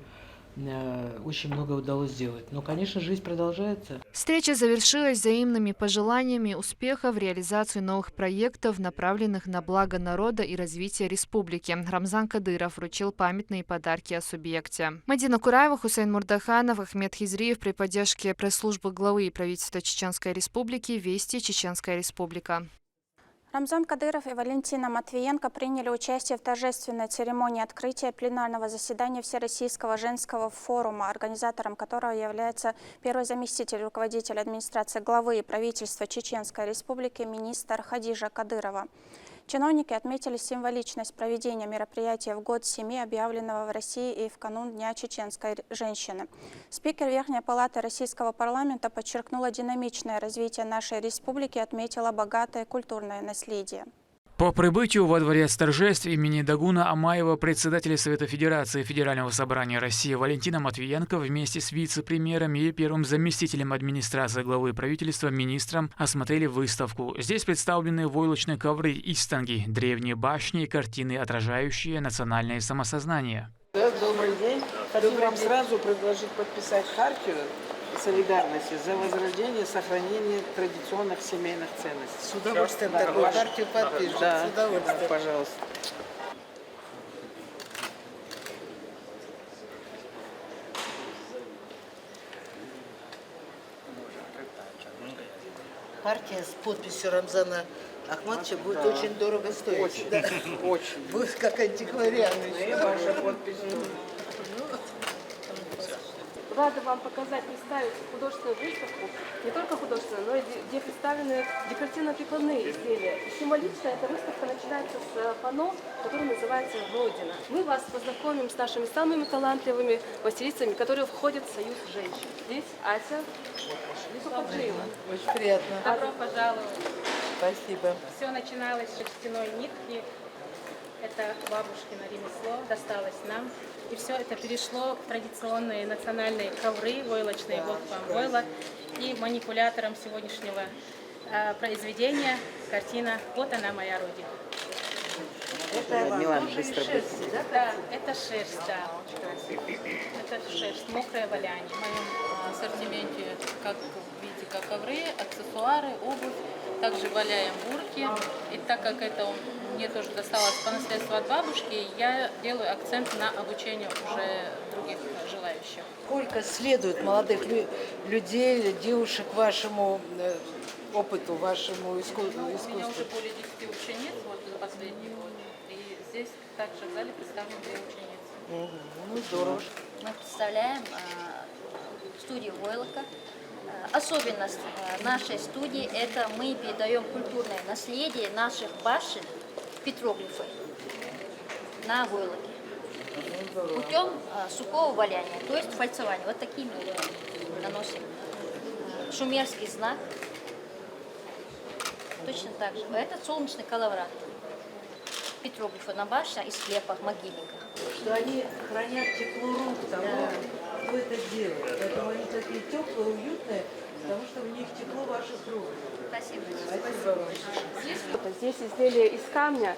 очень много удалось сделать. Но, конечно, жизнь продолжается. Встреча завершилась взаимными пожеланиями успеха в реализации новых проектов, направленных на благо народа и развитие республики. Рамзан Кадыров вручил памятные подарки о субъекте. Мадина Кураева, Хусейн Мурдаханов, Ахмед Хизриев при поддержке пресс-службы главы правительства Чеченской республики «Вести. Чеченская республика». Рамзан Кадыров и Валентина Матвиенко приняли участие в торжественной церемонии открытия пленарного заседания Всероссийского женского форума, организатором которого является первый заместитель руководителя администрации главы правительства Чеченской республики министр Хадижа Кадырова. Чиновники отметили символичность проведения мероприятия в год семьи, объявленного в России и в канун Дня чеченской женщины. Спикер Верхней палаты Российского парламента подчеркнула динамичное развитие нашей республики и отметила богатое культурное наследие. По прибытию во дворец торжеств имени Дагуна Амаева председатель Совета Федерации Федерального собрания России Валентина Матвиенко вместе с вице-премьером и первым заместителем администрации главы правительства министром осмотрели выставку. Здесь представлены войлочные ковры истанги, древние башни и картины, отражающие национальное самосознание. Добрый день. Хочу вам сразу предложить подписать хартию солидарности за возрождение и сохранение традиционных семейных ценностей. С удовольствием такую хартию подпишем. Да, с удовольствием. Да, пожалуйста. Хартия с подписью Рамзана Ахматовича будет очень дорого стоить. Очень, да. очень. Будет как антиквариат. Ваша подпись. Рада вам показать, представить художественную выставку, не только художественную, но и где представлены декоративно-прикладные изделия. И символично эта выставка начинается с панно, которое называется «Родина». Мы вас познакомим с нашими самыми талантливыми мастерицами, которые входят в Союз женщин. Здесь Ася Юсупаджиева. Очень приятно. Добро пожаловать. Спасибо. Все начиналось с шерстяной нитки. Это бабушкино ремесло, досталось нам. И все это перешло в традиционные национальные ковры, войлочные, вот вам войла, и манипулятором сегодняшнего произведения картина «Вот она, моя Родина». Это Милана быстро шерсть, да? Это шерсть, да. Это шерсть, мокрая валяние. В моем ассортименте, как видите, как ковры, аксессуары, обувь. Также валяем бурки. И так как это мне тоже досталось по наследству от бабушки, я делаю акцент на обучение уже других желающих. Сколько следует молодых людей, девушек вашему опыту, вашему искусству? У меня уже более 10 учениц вот, за последний год. И здесь также в зале представлены 2 ученицы. Ну, здорово. Мы представляем студию войлока. Особенность нашей студии – это мы передаем культурное наследие наших башен, петроглифы, на войлоке путем сухого валяния, то есть фальцевания. Вот такими наносим шумерский знак. Точно так же. Это солнечный коловрат. Петроглифы на башне и склепах, могильниках. Что они хранят тепло рук того, кто это делает. Поэтому они такие теплые, уютные, потому что в них тепло ваших рук. Спасибо. Спасибо вам. Здесь изделие из камня.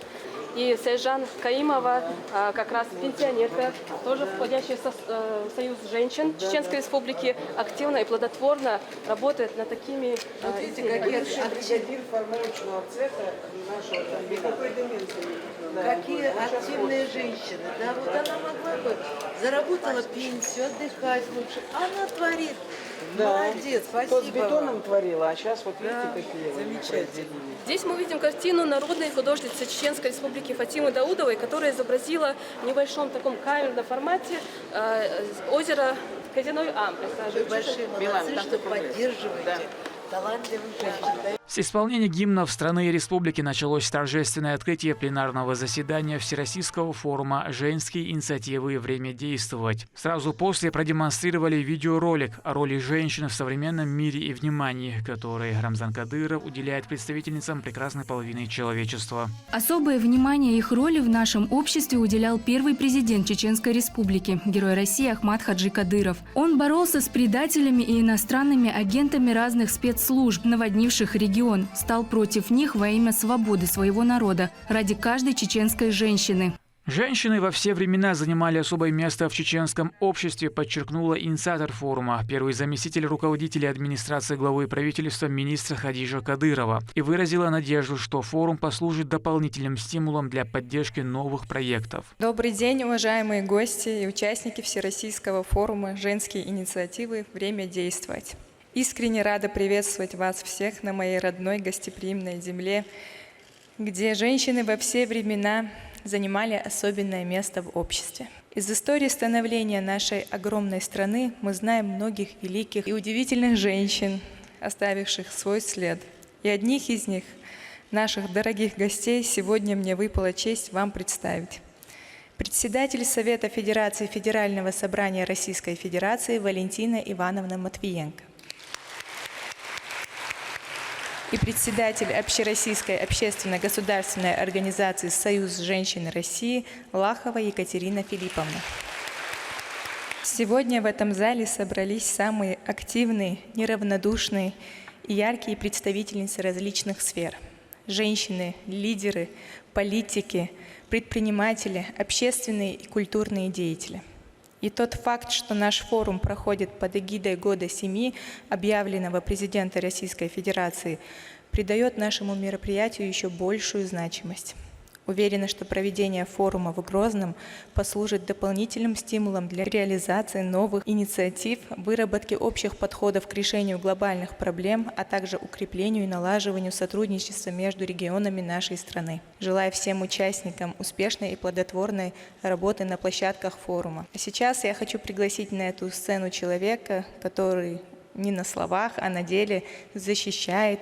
И Сайжан Каимова, как раз пенсионерка, тоже входящая в Союз женщин Чеченской Республики, активно и плодотворно работает над такими Видите, бригадир формовочного цеха нашего. Какие активные женщины. Да, вот она могла бы, заработала пенсию, отдыхать лучше. Она творит. Да. Молодец, спасибо. Тот с бетоном вам. творила, а сейчас вот видите, Да, какие замечательно. Здесь мы видим картину народной художницы Чеченской Республики Фатимы Даудовой, которая изобразила в небольшом таком камерном формате озеро Казиной Амбре. Вы большие молодцы, что поддерживаете талантливых женщин. С исполнения гимнов страны и республики началось торжественное открытие пленарного заседания Всероссийского форума «Женские инициативы. Время действовать». Сразу после продемонстрировали видеоролик о роли женщин в современном мире и внимании, который Рамзан Кадыров уделяет представительницам прекрасной половины человечества. Особое внимание их роли в нашем обществе уделял первый президент Чеченской Республики, герой России Ахмад Хаджи Кадыров. Он боролся с предателями и иностранными агентами разных спецслужб, наводнивших регион. Стал против них во имя свободы своего народа, ради каждой чеченской женщины. Женщины во все времена занимали особое место в чеченском обществе, подчеркнула инициатор форума, первый заместитель руководителя администрации главы правительства министра Хадижа Кадырова, и выразила надежду, что форум послужит дополнительным стимулом для поддержки новых проектов. Добрый день, уважаемые гости и участники Всероссийского форума «Женские инициативы. Время действовать». Искренне рада приветствовать вас всех на моей родной гостеприимной земле, где женщины во все времена занимали особенное место в обществе. Из истории становления нашей огромной страны мы знаем многих великих и удивительных женщин, оставивших свой след. И одних из них, наших дорогих гостей, сегодня мне выпала честь вам представить. Председатель Совета Федерации Федерального собрания Российской Федерации Валентина Ивановна Матвиенко и председатель Общероссийской общественно-государственной организации «Союз женщин России» Лахова Екатерина Филипповна. Сегодня в этом зале собрались самые активные, неравнодушные и яркие представительницы различных сфер. Женщины, лидеры, политики, предприниматели, общественные и культурные деятели. И тот факт, что наш форум проходит под эгидой Года Семьи, объявленного президента Российской Федерации, придает нашему мероприятию еще большую значимость. Уверена, что проведение форума в Грозном послужит дополнительным стимулом для реализации новых инициатив, выработки общих подходов к решению глобальных проблем, а также укреплению и налаживанию сотрудничества между регионами нашей страны. Желаю всем участникам успешной и плодотворной работы на площадках форума. А сейчас я хочу пригласить на эту сцену человека, который не на словах, а на деле защищает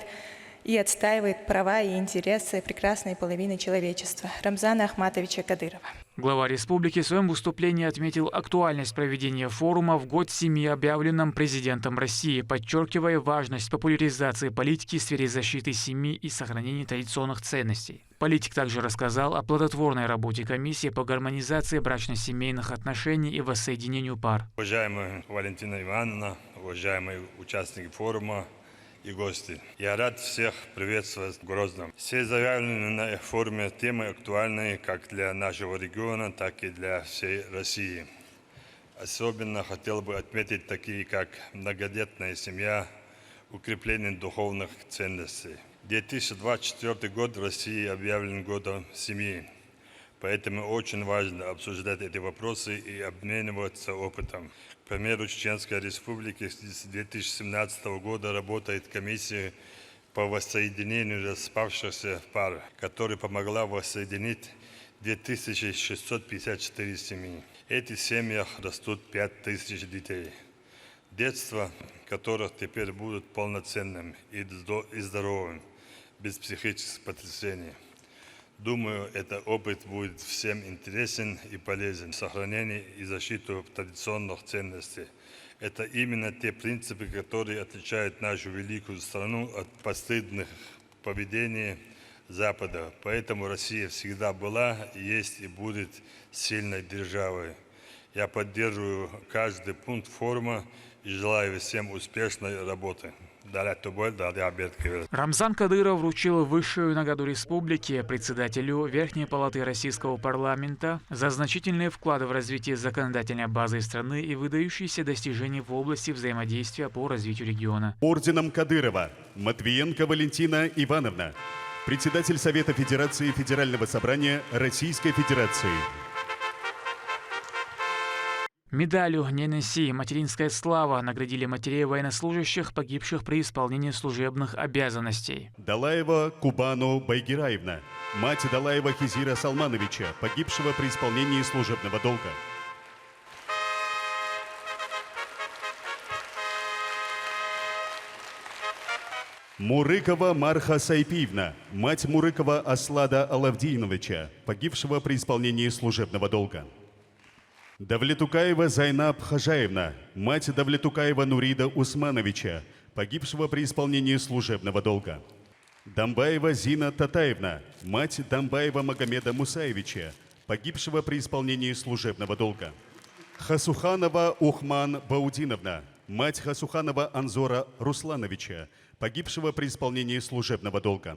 и отстаивает права и интересы прекрасной половины человечества – Рамзана Ахматовича Кадырова. Глава республики в своем выступлении отметил актуальность проведения форума в Год Семьи, объявленном президентом России, подчеркивая важность популяризации политики в сфере защиты семьи и сохранения традиционных ценностей. Политик также рассказал о плодотворной работе комиссии по гармонизации брачно-семейных отношений и воссоединению пар. Уважаемая Валентина Ивановна, уважаемые участники форума и гости. Я рад всех приветствовать в Грозном. Все заявленные на форуме темы актуальны как для нашего региона, так и для всей России. Особенно хотел бы отметить такие, как многодетная семья, укрепление духовных ценностей. 2024 год в России объявлен годом семьи. Поэтому очень важно обсуждать эти вопросы и обмениваться опытом. К примеру, Чеченской Республики с 2017 года работает комиссия по воссоединению распавшихся пар, которая помогла воссоединить 2654 семьи. В этих семьях растут 5000 детей, детство которых теперь будут полноценным и здоровым, без психических потрясений. Думаю, этот опыт будет всем интересен и полезен в сохранении и защиту традиционных ценностей. Это именно те принципы, которые отличают нашу великую страну от постыдных поведений Запада. Поэтому Россия всегда была, есть и будет сильной державой. Я поддерживаю каждый пункт форума и желаю всем успешной работы. Рамзан Кадыров вручил высшую награду республики председателю Верхней палаты российского парламента за значительные вклады в развитие законодательной базы страны и выдающиеся достижения в области взаимодействия по развитию региона. Орденом Кадырова Матвиенко Валентина Ивановна, председатель Совета Федерации Федерального собрания Российской Федерации. Медалью «Не неси, материнская слава» наградили матерей военнослужащих, погибших при исполнении служебных обязанностей. Далаева Кубану Байгираевна, мать Далаева Хизира Салмановича, погибшего при исполнении служебного долга. Мурыкова Марха Сайпиевна, мать Мурыкова Аслада Алавдиновича, погибшего при исполнении служебного долга. Давлетукаева Зайнаб Хажаевна, мать Давлетукаева Нурида Усмановича, погибшего при исполнении служебного долга. Дамбаева Зина Татаевна, мать Дамбаева Магомеда Мусаевича, погибшего при исполнении служебного долга. Хасуханова Ухман Баудиновна, мать Хасуханова Анзора Руслановича, погибшего при исполнении служебного долга.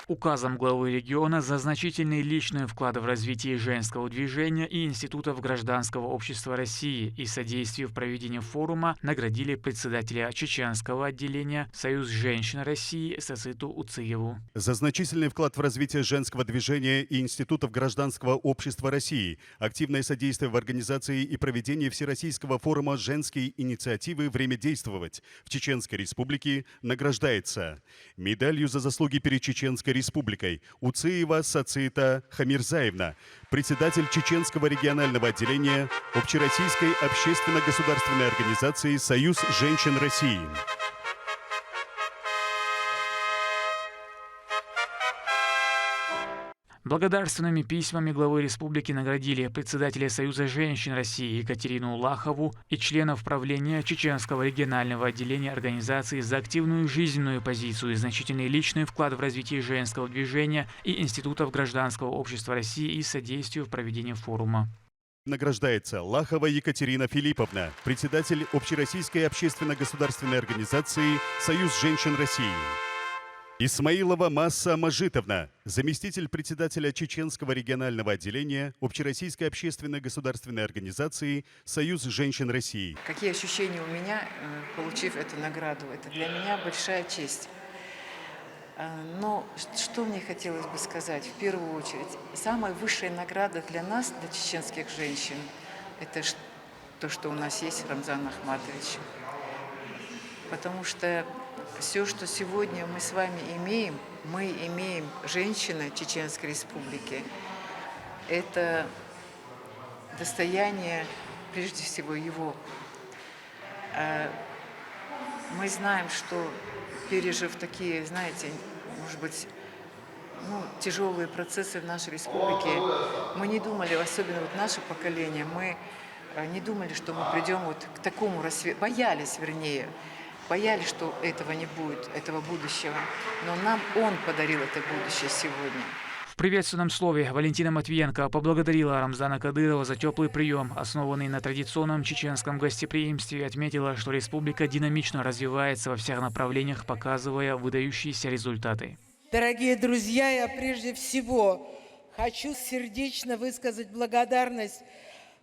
Указом главы региона за значительный личный вклад в развитие женского движения и институтов гражданского общества России и содействие в проведении форума наградили председателя чеченского отделения Союз женщин России Сасыту Уциеву. За значительный вклад в развитие женского движения и институтов гражданского общества России, активное содействие в организации и проведении Всероссийского форума женской инициативы «Время действовать» в Чеченской Республике награждается медалью за заслуги перед Чеченской Республикой Уциева Сацита Хамирзаевна, председатель Чеченского регионального отделения Общероссийской общественно-государственной организации «Союз женщин России». Благодарственными письмами главы республики наградили председателя Союза женщин России Екатерину Лахову и членов правления Чеченского регионального отделения организации за активную жизненную позицию и значительный личный вклад в развитие женского движения и институтов гражданского общества России и содействию в проведении форума. Награждается Лахова Екатерина Филипповна, председатель Общероссийской общественно-государственной организации «Союз женщин России». Исмаилова Масса Мажитовна, заместитель председателя Чеченского регионального отделения Общероссийской общественно-государственной организации «Союз женщин России». Какие ощущения у меня, получив эту награду? Это для меня большая честь. Но что мне хотелось бы сказать? В первую очередь, самая высшая награда для нас, для чеченских женщин, это то, что у нас есть Рамзан Ахматович. Потому что все, что сегодня мы с вами имеем, мы имеем женщина Чеченской Республики. Это достояние, прежде всего, его. Мы знаем, что, пережив такие, знаете, может быть, тяжелые процессы в нашей республике, мы не думали, особенно вот наше поколение, мы не думали, что мы придем вот к такому боялись, боялись, что этого не будет, этого будущего. Но нам он подарил это будущее сегодня. В приветственном слове Валентина Матвиенко поблагодарила Рамзана Кадырова за теплый прием, основанный на традиционном чеченском гостеприимстве, и отметила, что республика динамично развивается во всех направлениях, показывая выдающиеся результаты. Дорогие друзья, я прежде всего хочу сердечно высказать благодарность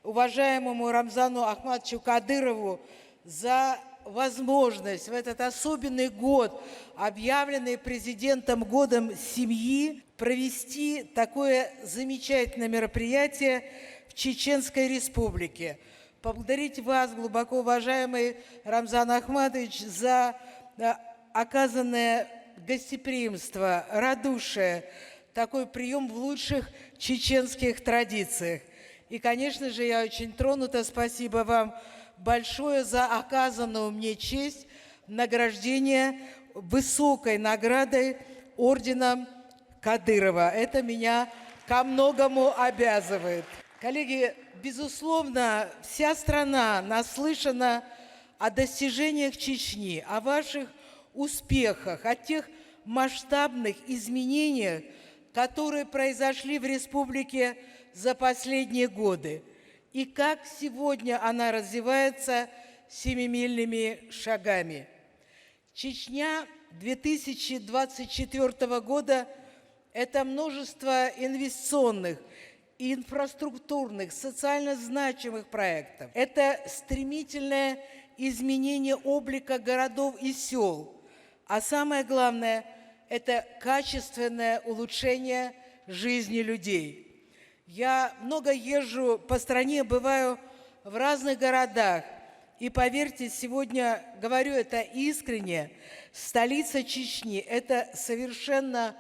уважаемому Рамзану Ахматовичу Кадырову за возможность в этот особенный год, объявленный президентом годом семьи, провести такое замечательное мероприятие в Чеченской Республике. Поблагодарить вас, глубоко уважаемый Рамзан Ахматович, за оказанное гостеприимство, радушие, такой прием в лучших чеченских традициях. И, конечно же, я очень тронута. Спасибо вам большое за оказанную мне честь награждения высокой наградой орденом Кадырова. Это меня ко многому обязывает. Коллеги, безусловно, вся страна наслышана о достижениях Чечни, о ваших успехах, о тех масштабных изменениях, которые произошли в республике за последние годы, и как сегодня она развивается семимильными шагами. Чечня 2024 года – это множество инвестиционных, инфраструктурных, социально значимых проектов. Это стремительное изменение облика городов и сел. А самое главное – это качественное улучшение жизни людей. Я много езжу по стране, бываю в разных городах. И поверьте, сегодня говорю это искренне, столица Чечни – это совершенно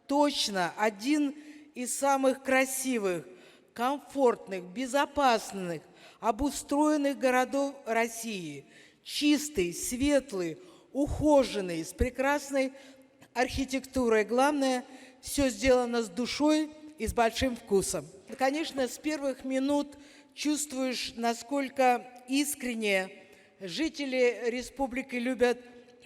точно один из самых красивых, комфортных, безопасных, обустроенных городов России. Чистый, светлый, ухоженный, с прекрасной архитектурой. Главное, все сделано с душой и с большим вкусом. Конечно, с первых минут чувствуешь, насколько искренне жители республики любят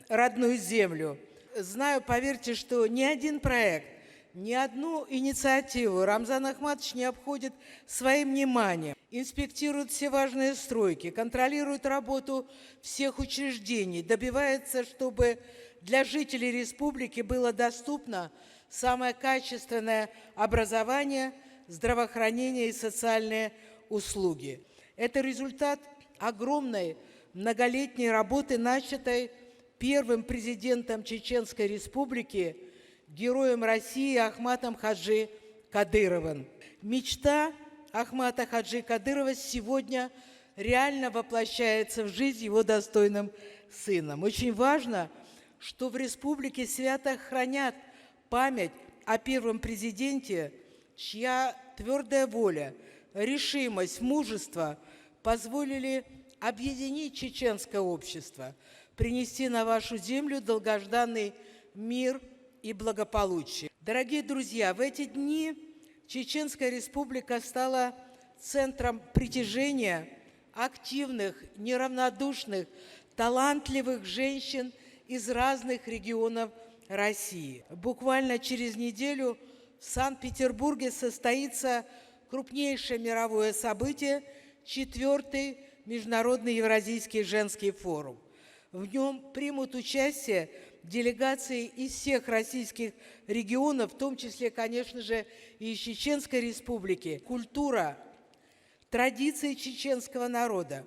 родную землю. Знаю, поверьте, что ни один проект, ни одну инициативу Рамзан Ахматович не обходит своим вниманием. Инспектирует все важные стройки, контролирует работу всех учреждений, добивается, чтобы для жителей республики было доступно самое качественное образование, здравоохранение и социальные услуги. Это результат огромной многолетней работы, начатой первым президентом Чеченской Республики, героем России Ахматом Хаджи Кадыровым. Мечта Ахмата Хаджи Кадырова сегодня реально воплощается в жизнь его достойным сыном. Очень важно, что в республике свято хранят память о первом президенте, чья твердая воля, решимость, мужество позволили объединить чеченское общество, принести на вашу землю долгожданный мир и благополучие. Дорогие друзья, в эти дни Чеченская Республика стала центром притяжения активных, неравнодушных, талантливых женщин из разных регионов России. Буквально через неделю в Санкт-Петербурге состоится крупнейшее мировое событие – 4-й Международный Евразийский женский форум. В нем примут участие делегации из всех российских регионов, в том числе, конечно же, и из Чеченской Республики. Культура, традиции чеченского народа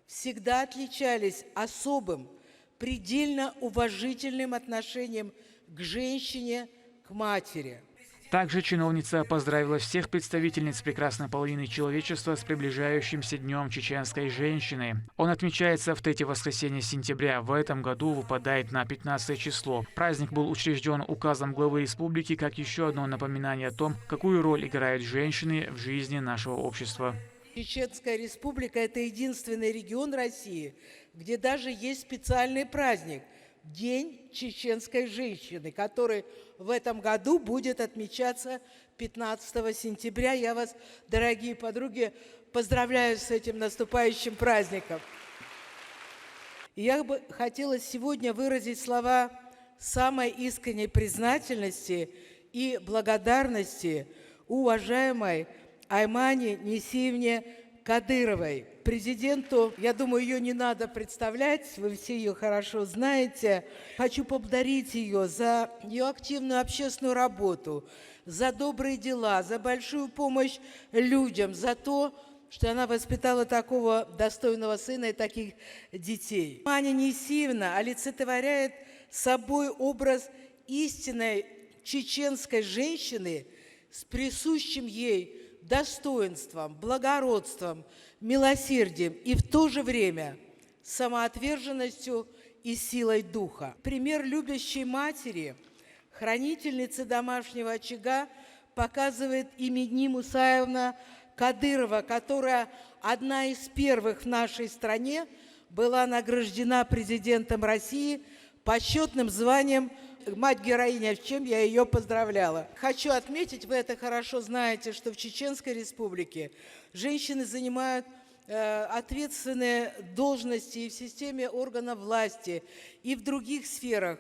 всегда отличались особым, предельно уважительным отношением к женщине, к матери. Также чиновница поздравила всех представительниц прекрасной половины человечества с приближающимся Днем чеченской женщины. Он отмечается в третье воскресенье сентября. В этом году выпадает на 15 число. Праздник был учрежден указом главы республики как еще одно напоминание о том, какую роль играют женщины в жизни нашего общества. Чеченская Республика – это единственный регион России, где даже есть специальный праздник – День чеченской женщины, который в этом году будет отмечаться 15 сентября. Я вас, дорогие подруги, поздравляю с этим наступающим праздником. И я бы хотела сегодня выразить слова самой искренней признательности и благодарности уважаемой Аймане Несиевне Кадыровой, президенту. Я думаю, ее не надо представлять, вы все ее хорошо знаете. Хочу поблагодарить ее за ее активную общественную работу, за добрые дела, за большую помощь людям, за то, что она воспитала такого достойного сына и таких детей. Аня Несиевна олицетворяет собой образ истинной чеченской женщины с присущим ей достоинством, благородством, милосердием и в то же время самоотверженностью и силой духа. Пример любящей матери, хранительницы домашнего очага, показывает Имени Мусаевна Кадырова, которая одна из первых в нашей стране была награждена президентом России почетным званием «Мать-героиня», с чем я ее поздравляла. Хочу отметить, вы это хорошо знаете, что в Чеченской Республике женщины занимают ответственные должности и в системе органов власти, и в других сферах.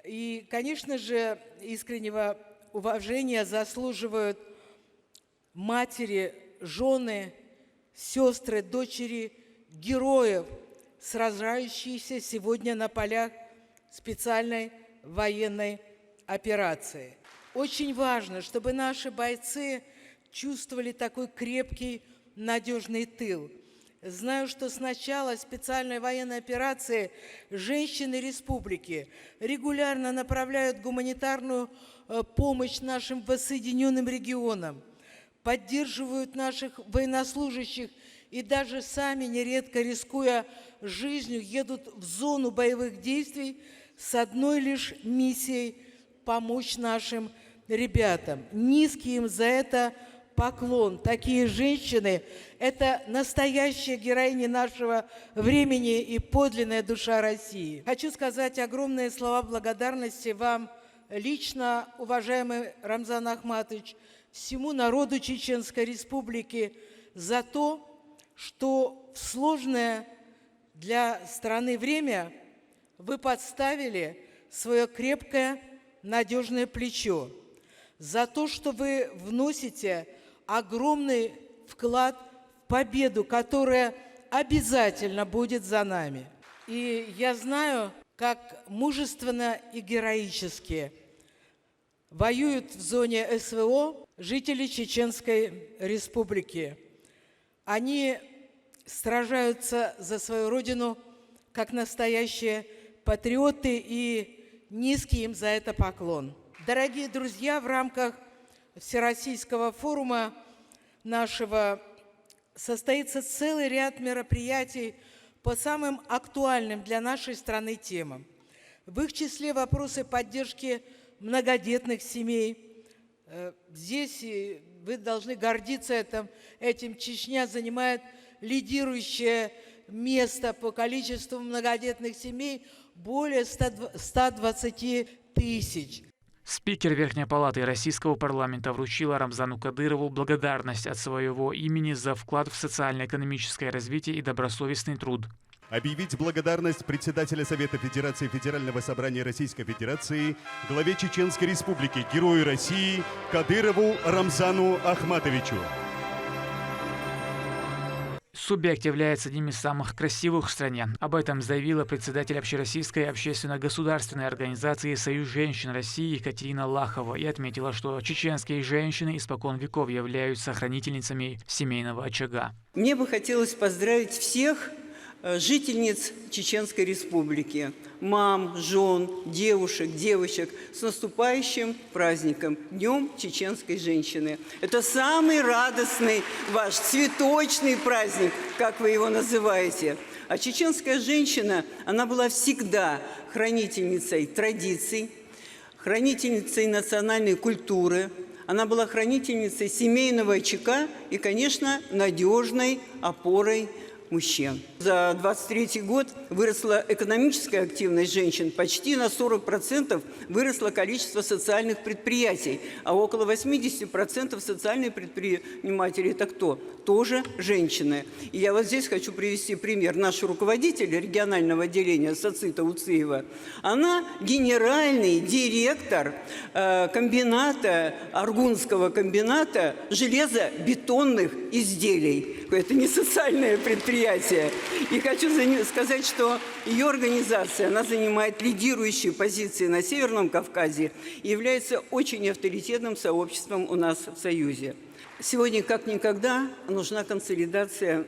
И, конечно же, искреннего уважения заслуживают матери, жены, сестры, дочери героев, сражающиеся сегодня на полях специальной военной операции. Очень важно, чтобы наши бойцы чувствовали такой крепкий, надежный тыл. Знаю, что с начала специальной военной операции женщины республики регулярно направляют гуманитарную помощь нашим воссоединенным регионам, поддерживают наших военнослужащих и даже сами, нередко рискуя жизнью, едут в зону боевых действий с одной лишь миссией – помочь нашим ребятам. Низкий им за это поклон. Такие женщины – это настоящие героини нашего времени и подлинная душа России. Хочу сказать огромные слова благодарности вам лично, уважаемый Рамзан Ахматович, всему народу Чеченской Республики за то, что в сложное для страны время вы подставили свое крепкое, надежное плечо, за то, что вы вносите огромный вклад в победу, которая обязательно будет за нами. И я знаю, как мужественно и героически воюют в зоне СВО жители Чеченской Республики. Они сражаются за свою родину как настоящие патриоты, и низкий им за это поклон. Дорогие друзья, в рамках Всероссийского форума нашего состоится целый ряд мероприятий по самым актуальным для нашей страны темам. В их числе вопросы поддержки многодетных семей. Здесь вы должны гордиться этим. Чечня занимает лидирующее место по количеству многодетных семей, более 120 тысяч. Спикер Верхней палаты Российского парламента вручила Рамзану Кадырову благодарность от своего имени за вклад в социально-экономическое развитие и добросовестный труд. Объявить благодарность председателя Совета Федерации Федерального собрания Российской Федерации главе Чеченской Республики, герою России Кадырову Рамзану Ахматовичу. Субъект является одним из самых красивых в стране. Об этом заявила председатель Общероссийской общественно-государственной организации «Союз женщин России» Екатерина Лахова и отметила, что чеченские женщины испокон веков являются хранительницами семейного очага. Мне бы хотелось поздравить всех жительниц Чеченской Республики, мам, жен, девушек, девочек с наступающим праздником, Днем Чеченской женщины. Это самый радостный ваш цветочный праздник, как вы его называете. А чеченская женщина, она была всегда хранительницей традиций, хранительницей национальной культуры, она была хранительницей семейного очага и, конечно, надежной опорой мужчин. За 23 год выросла экономическая активность женщин, почти на 40% выросло количество социальных предприятий, а около 80% социальные предприниматели – это кто? Тоже женщины. И я вот здесь хочу привести пример. Наш руководитель регионального отделения Сацита Уциева, она генеральный директор комбината, Аргунского комбината железобетонных изделий. Это не социальное предприятие. И хочу сказать, что ее организация, она занимает лидирующие позиции на Северном Кавказе и является очень авторитетным сообществом у нас в Союзе. Сегодня, как никогда, нужна консолидация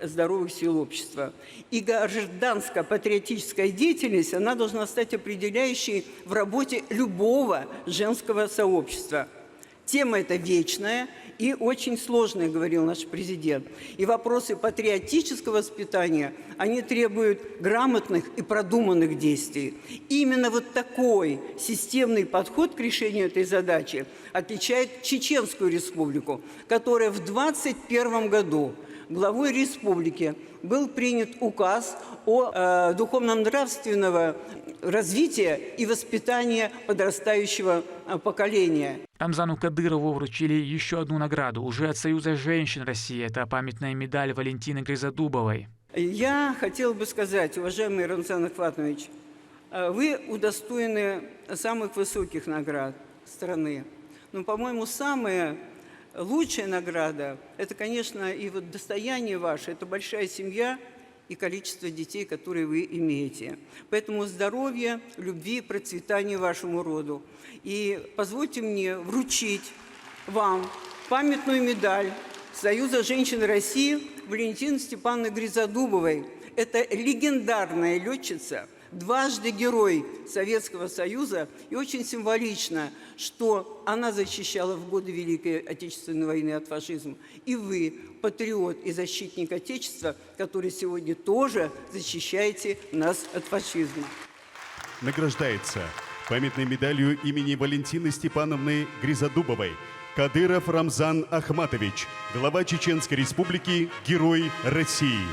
здоровых сил общества. И гражданско-патриотическая деятельность, она должна стать определяющей в работе любого женского сообщества. Тема эта вечная и очень сложная, говорил наш президент. И вопросы патриотического воспитания, они требуют грамотных и продуманных действий. Именно вот такой системный подход к решению этой задачи отличает Чеченскую Республику, которая в 2021 году главой республики был принят указ о духовно-нравственного развития и воспитания подрастающего поколения. Рамзану Кадырову вручили еще одну награду уже от Союза женщин России. Это памятная медаль Валентины Гризодубовой. Я хотела бы сказать, уважаемый Рамзан Ахватович, вы удостоены самых высоких наград страны. Но, по-моему, самая лучшая награда – это, конечно, и вот достояние ваше, это большая семья и количество детей, которые вы имеете. Поэтому здоровья, любви, процветания вашему роду. И позвольте мне вручить вам памятную медаль Союза женщин России Валентины Степановны Гризодубовой. Это легендарная летчица, дважды герой Советского Союза. И очень символично, что она защищала в годы Великой Отечественной войны от фашизма. И вы, патриот и защитник Отечества, который сегодня тоже защищаете нас от фашизма. Награждается памятной медалью имени Валентины Степановны Гризодубовой Кадыров Рамзан Ахматович, глава Чеченской Республики, Герой России.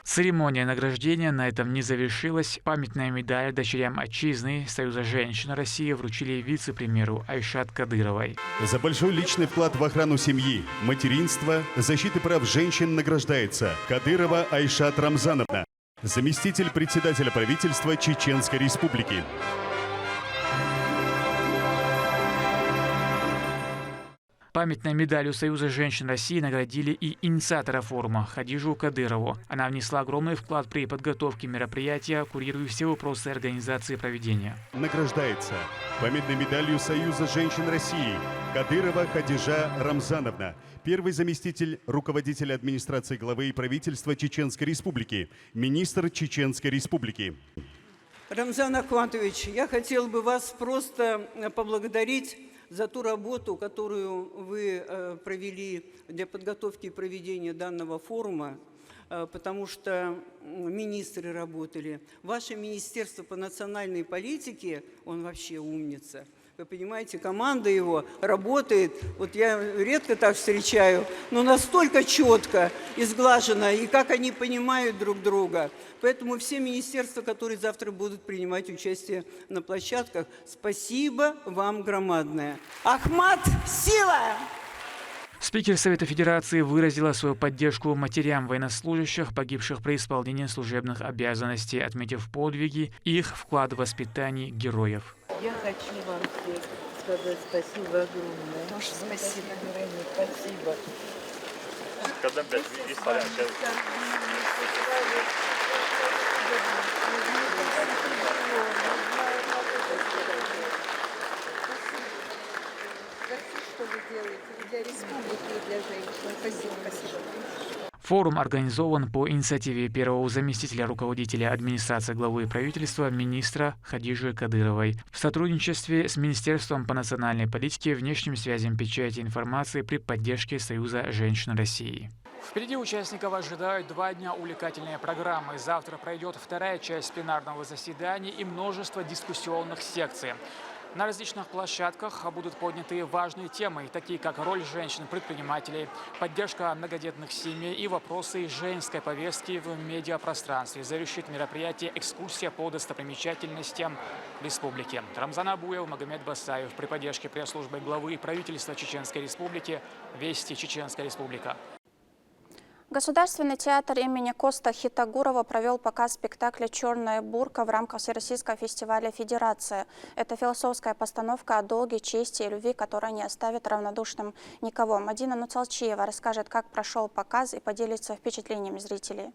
Церемония награждения на этом не завершилась. Памятная медаль дочерям отчизны Союза женщин России вручили вице-премьеру Айшат Кадыровой. За большой личный вклад в охрану семьи, материнства, защиты прав женщин награждается Кадырова Айшат Рамзановна, заместитель председателя правительства Чеченской Республики. Памятной медалью Союза женщин России наградили и инициатора форума Хадижу Кадырову. Она внесла огромный вклад при подготовке мероприятия, курируя все вопросы организации проведения. Награждается памятной медалью Союза женщин России Кадырова Хадижа Рамзановна, первый заместитель руководителя администрации главы и правительства Чеченской Республики, министр Чеченской Республики. Рамзан Ахватович, я хотел бы вас просто поблагодарить за ту работу, которую вы провели для подготовки и проведения данного форума, потому что министры работали. Ваше Министерство по национальной политике, он вообще умница. Вы понимаете, команда его работает, вот я редко так встречаю, но настолько четко и сглаженно, и как они понимают друг друга. Поэтому все министерства, которые завтра будут принимать участие на площадках, спасибо вам громадное. Ахмат, сила! Спикер Совета Федерации выразила свою поддержку матерям военнослужащих, погибших при исполнении служебных обязанностей, отметив подвиги и их вклад в воспитание героев. Я хочу вам всем сказать спасибо огромное. Тоже спасибо. Спасибо. Что вы делаете для республики и для женщин. Спасибо, спасибо. Форум организован по инициативе первого заместителя руководителя администрации главы правительства министра Хадижи Кадыровой в сотрудничестве с Министерством по национальной политике, внешним связям, печати и информации при поддержке Союза женщин России. Впереди участников ожидают 2 дня увлекательной программы. Завтра пройдет вторая часть пленарного заседания и множество дискуссионных секций. На различных площадках будут подняты важные темы, такие как роль женщин-предпринимателей, поддержка многодетных семей и вопросы женской повестки в медиапространстве. Завершит мероприятие экскурсия по достопримечательностям республики. Рамзан Абуев, Магомед Басаев при поддержке пресс-службы главы правительства Чеченской Республики. Вести Чеченская Республика. Государственный театр имени Коста Хитагурова провел показ спектакля «Черная бурка» в рамках Всероссийского фестиваля «Федерация». Это философская постановка о долге, чести и любви, которая не оставит равнодушным никого. Мадина Нуцалчиева расскажет, как прошел показ и поделится впечатлениями зрителей.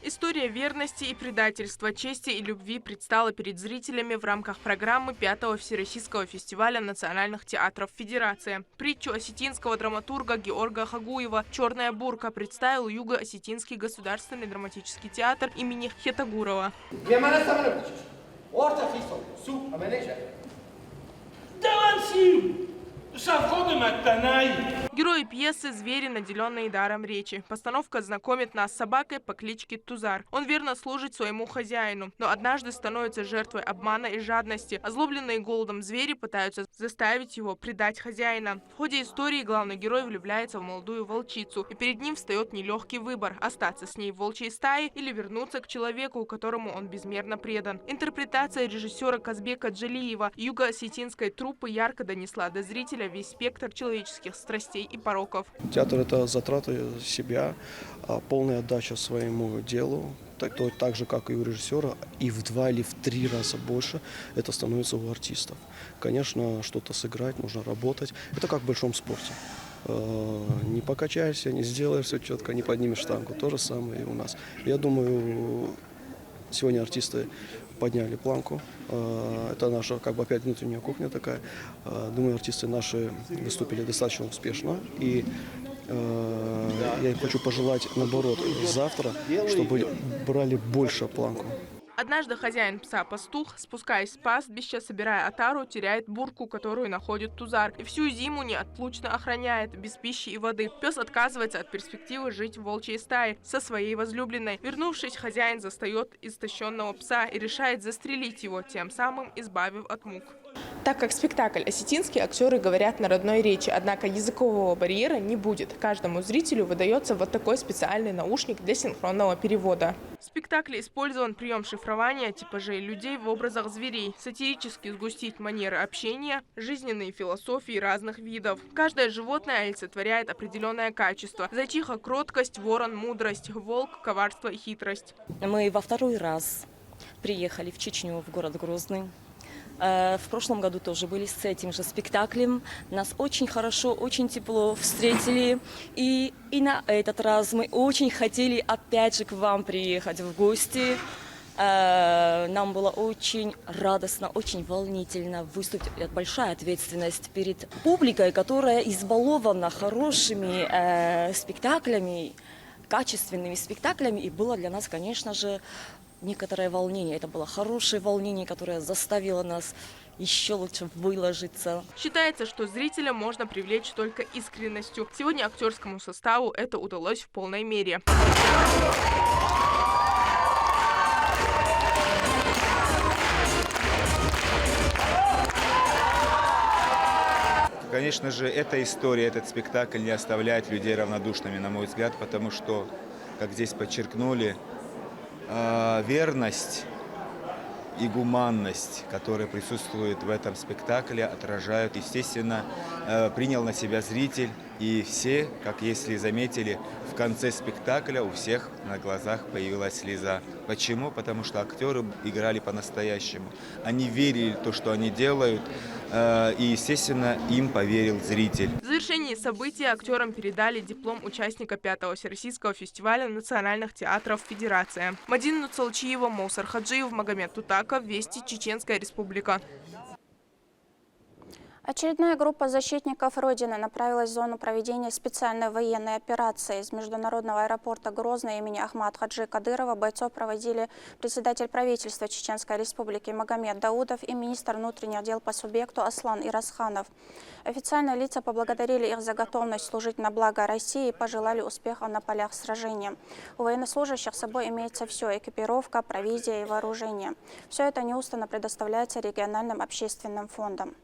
История верности и предательства, чести и любви предстала перед зрителями в рамках программы 5-го Всероссийского фестиваля национальных театров Федерации. Притчу осетинского драматурга Георга Хагуева «Черная бурка» представил Юго-Осетинский государственный драматический театр имени Хетагурова. Герои пьесы – звери, наделенные даром речи. Постановка знакомит нас с собакой по кличке Тузар. Он верно служит своему хозяину, но однажды становится жертвой обмана и жадности. Озлобленные голодом звери пытаются заставить его предать хозяина. В ходе истории главный герой влюбляется в молодую волчицу, и перед ним встает нелегкий выбор – остаться с ней в волчьей стае или вернуться к человеку, которому он безмерно предан. Интерпретация режиссера Казбека Джалиева юго-осетинской труппы ярко донесла до зрителя весь спектр человеческих страстей и пороков. Театр – это затраты себя, полная отдача своему делу, так же, как и у режиссера, и в 2 или в 3 раза больше это становится у артистов. Конечно, что-то сыграть, нужно работать. Это как в большом спорте. Не покачаешься, не сделаешь все четко, не поднимешь штангу. То же самое и у нас. Я думаю, сегодня артисты подняли планку. Это наша, опять внутренняя кухня такая. Думаю, артисты наши выступили достаточно успешно. И я им хочу пожелать, наоборот, завтра, чтобы брали больше планку. Однажды хозяин пса-пастух, спускаясь с пастбища, собирая отару, теряет бурку, которую находит Тузар, и всю зиму неотлучно охраняет, без пищи и воды. Пес отказывается от перспективы жить в волчьей стае со своей возлюбленной. Вернувшись, хозяин застает истощенного пса и решает застрелить его, тем самым избавив от мук. Так как спектакль осетинский, актеры говорят на родной речи, однако языкового барьера не будет. Каждому зрителю выдается вот такой специальный наушник для синхронного перевода. В спектакле использован прием шифрования типажей людей в образах зверей, сатирически сгустить манеры общения, жизненные философии разных видов. Каждое животное олицетворяет определенное качество. Зайчиха – кроткость, ворон – мудрость, волк – коварство и хитрость. Мы во 2-й раз приехали в Чечню, в город Грозный. В прошлом году тоже были с этим же спектаклем. Нас очень хорошо, очень тепло встретили. И на этот раз мы очень хотели опять же к вам приехать в гости. Нам было очень радостно, очень волнительно выступить. Большая ответственность перед публикой, которая избалована хорошими спектаклями, качественными спектаклями. И было для нас, конечно же, некоторое волнение. Это было хорошее волнение, которое заставило нас еще лучше выложиться. Считается, что зрителя можно привлечь только искренностью. Сегодня актерскому составу это удалось в полной мере. Конечно же, эта история, этот спектакль не оставляет людей равнодушными, на мой взгляд, потому что, как здесь подчеркнули, верность и гуманность, которые присутствуют в этом спектакле, отражают, естественно, принял на себя зритель. И все, как если заметили, в конце спектакля у всех на глазах появилась слеза. Почему? Потому что актеры играли по-настоящему. Они верили в то, что они делают, и, естественно, им поверил зритель. В завершении события актерам передали диплом участника 5-го Всероссийского фестиваля национальных театров Федерации. Мадина Нуцалчиева, Моусар Хаджиев, Магомед Тутаков, Вести, Чеченская Республика. Очередная группа защитников Родины направилась в зону проведения специальной военной операции. Из международного аэропорта Грозный имени Ахмад Хаджи Кадырова бойцов проводили председатель правительства Чеченской Республики Магомед Даудов и министр внутренних дел по субъекту Аслан Ирасханов. Официальные лица поблагодарили их за готовность служить на благо России и пожелали успехов на полях сражения. У военнослужащих с собой имеется все – экипировка, провизия и вооружение. Все это неустанно предоставляется региональным общественным фондом.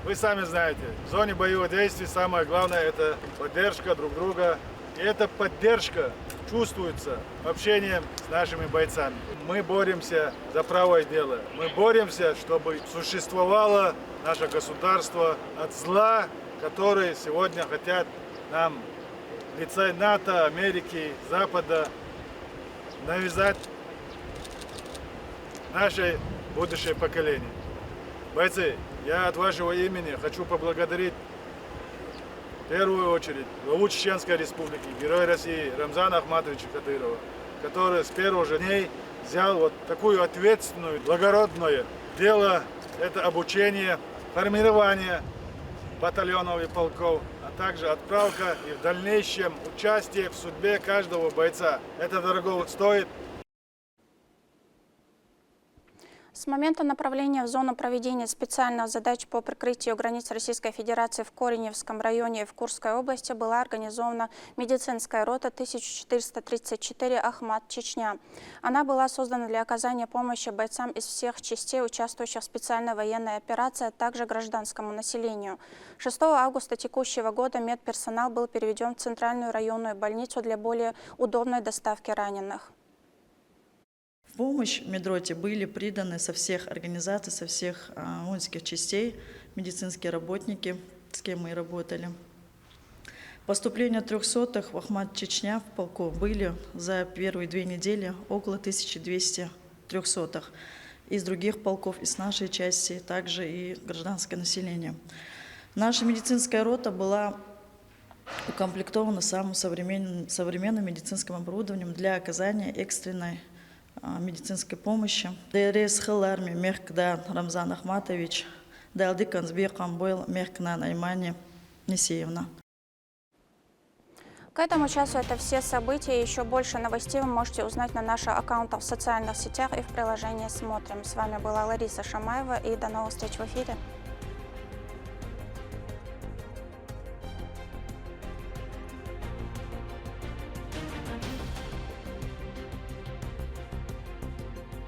Вы сами знаете, в зоне боевых действий самое главное – это поддержка друг друга. И эта поддержка чувствуется общением с нашими бойцами. Мы боремся за правое дело. Мы боремся, чтобы существовало наше государство от зла, которые сегодня хотят нам лица НАТО, Америки, Запада навязать наше будущее поколение. Бойцы, я от вашего имени хочу поблагодарить первую очередь главу Чеченской Республики, Героя России Рамзана Ахматовича Кадырова, который с первых же дней взял вот такую ответственную, благородное дело, это обучение, формирование батальонов и полков, а также отправка и в дальнейшем участие в судьбе каждого бойца. Это дорого стоит. С момента направления в зону проведения специальных задач по прикрытию границ Российской Федерации в Кореневском районе и в Курской области была организована медицинская рота 1434 «Ахмат, Чечня». Она была создана для оказания помощи бойцам из всех частей, участвующих в специальной военной операции, а также гражданскому населению. 6 августа текущего года медперсонал был переведен в Центральную районную больницу для более удобной доставки раненых. В помощь медроте были приданы со всех организаций, со всех воинских частей медицинские работники, с кем мы и работали. Поступление 300-х в Ахмат, Чечня в полку были за первые 2 недели около 1200 300-х. Из других полков, из нашей части, также и гражданское население. Наша медицинская рота была укомплектована самым современным медицинским оборудованием для оказания экстренной медицинской помощи. ДРС Хеларми Мехкда Рамзан Ахматович, Далды Канзбекам был Мехкна Наймани Несеевна. К этому часу это все события. Еще больше новостей вы можете узнать на наших аккаунтах в социальных сетях и в приложении «Смотрим». С вами была Лариса Шамаева, и до новых встреч в эфире.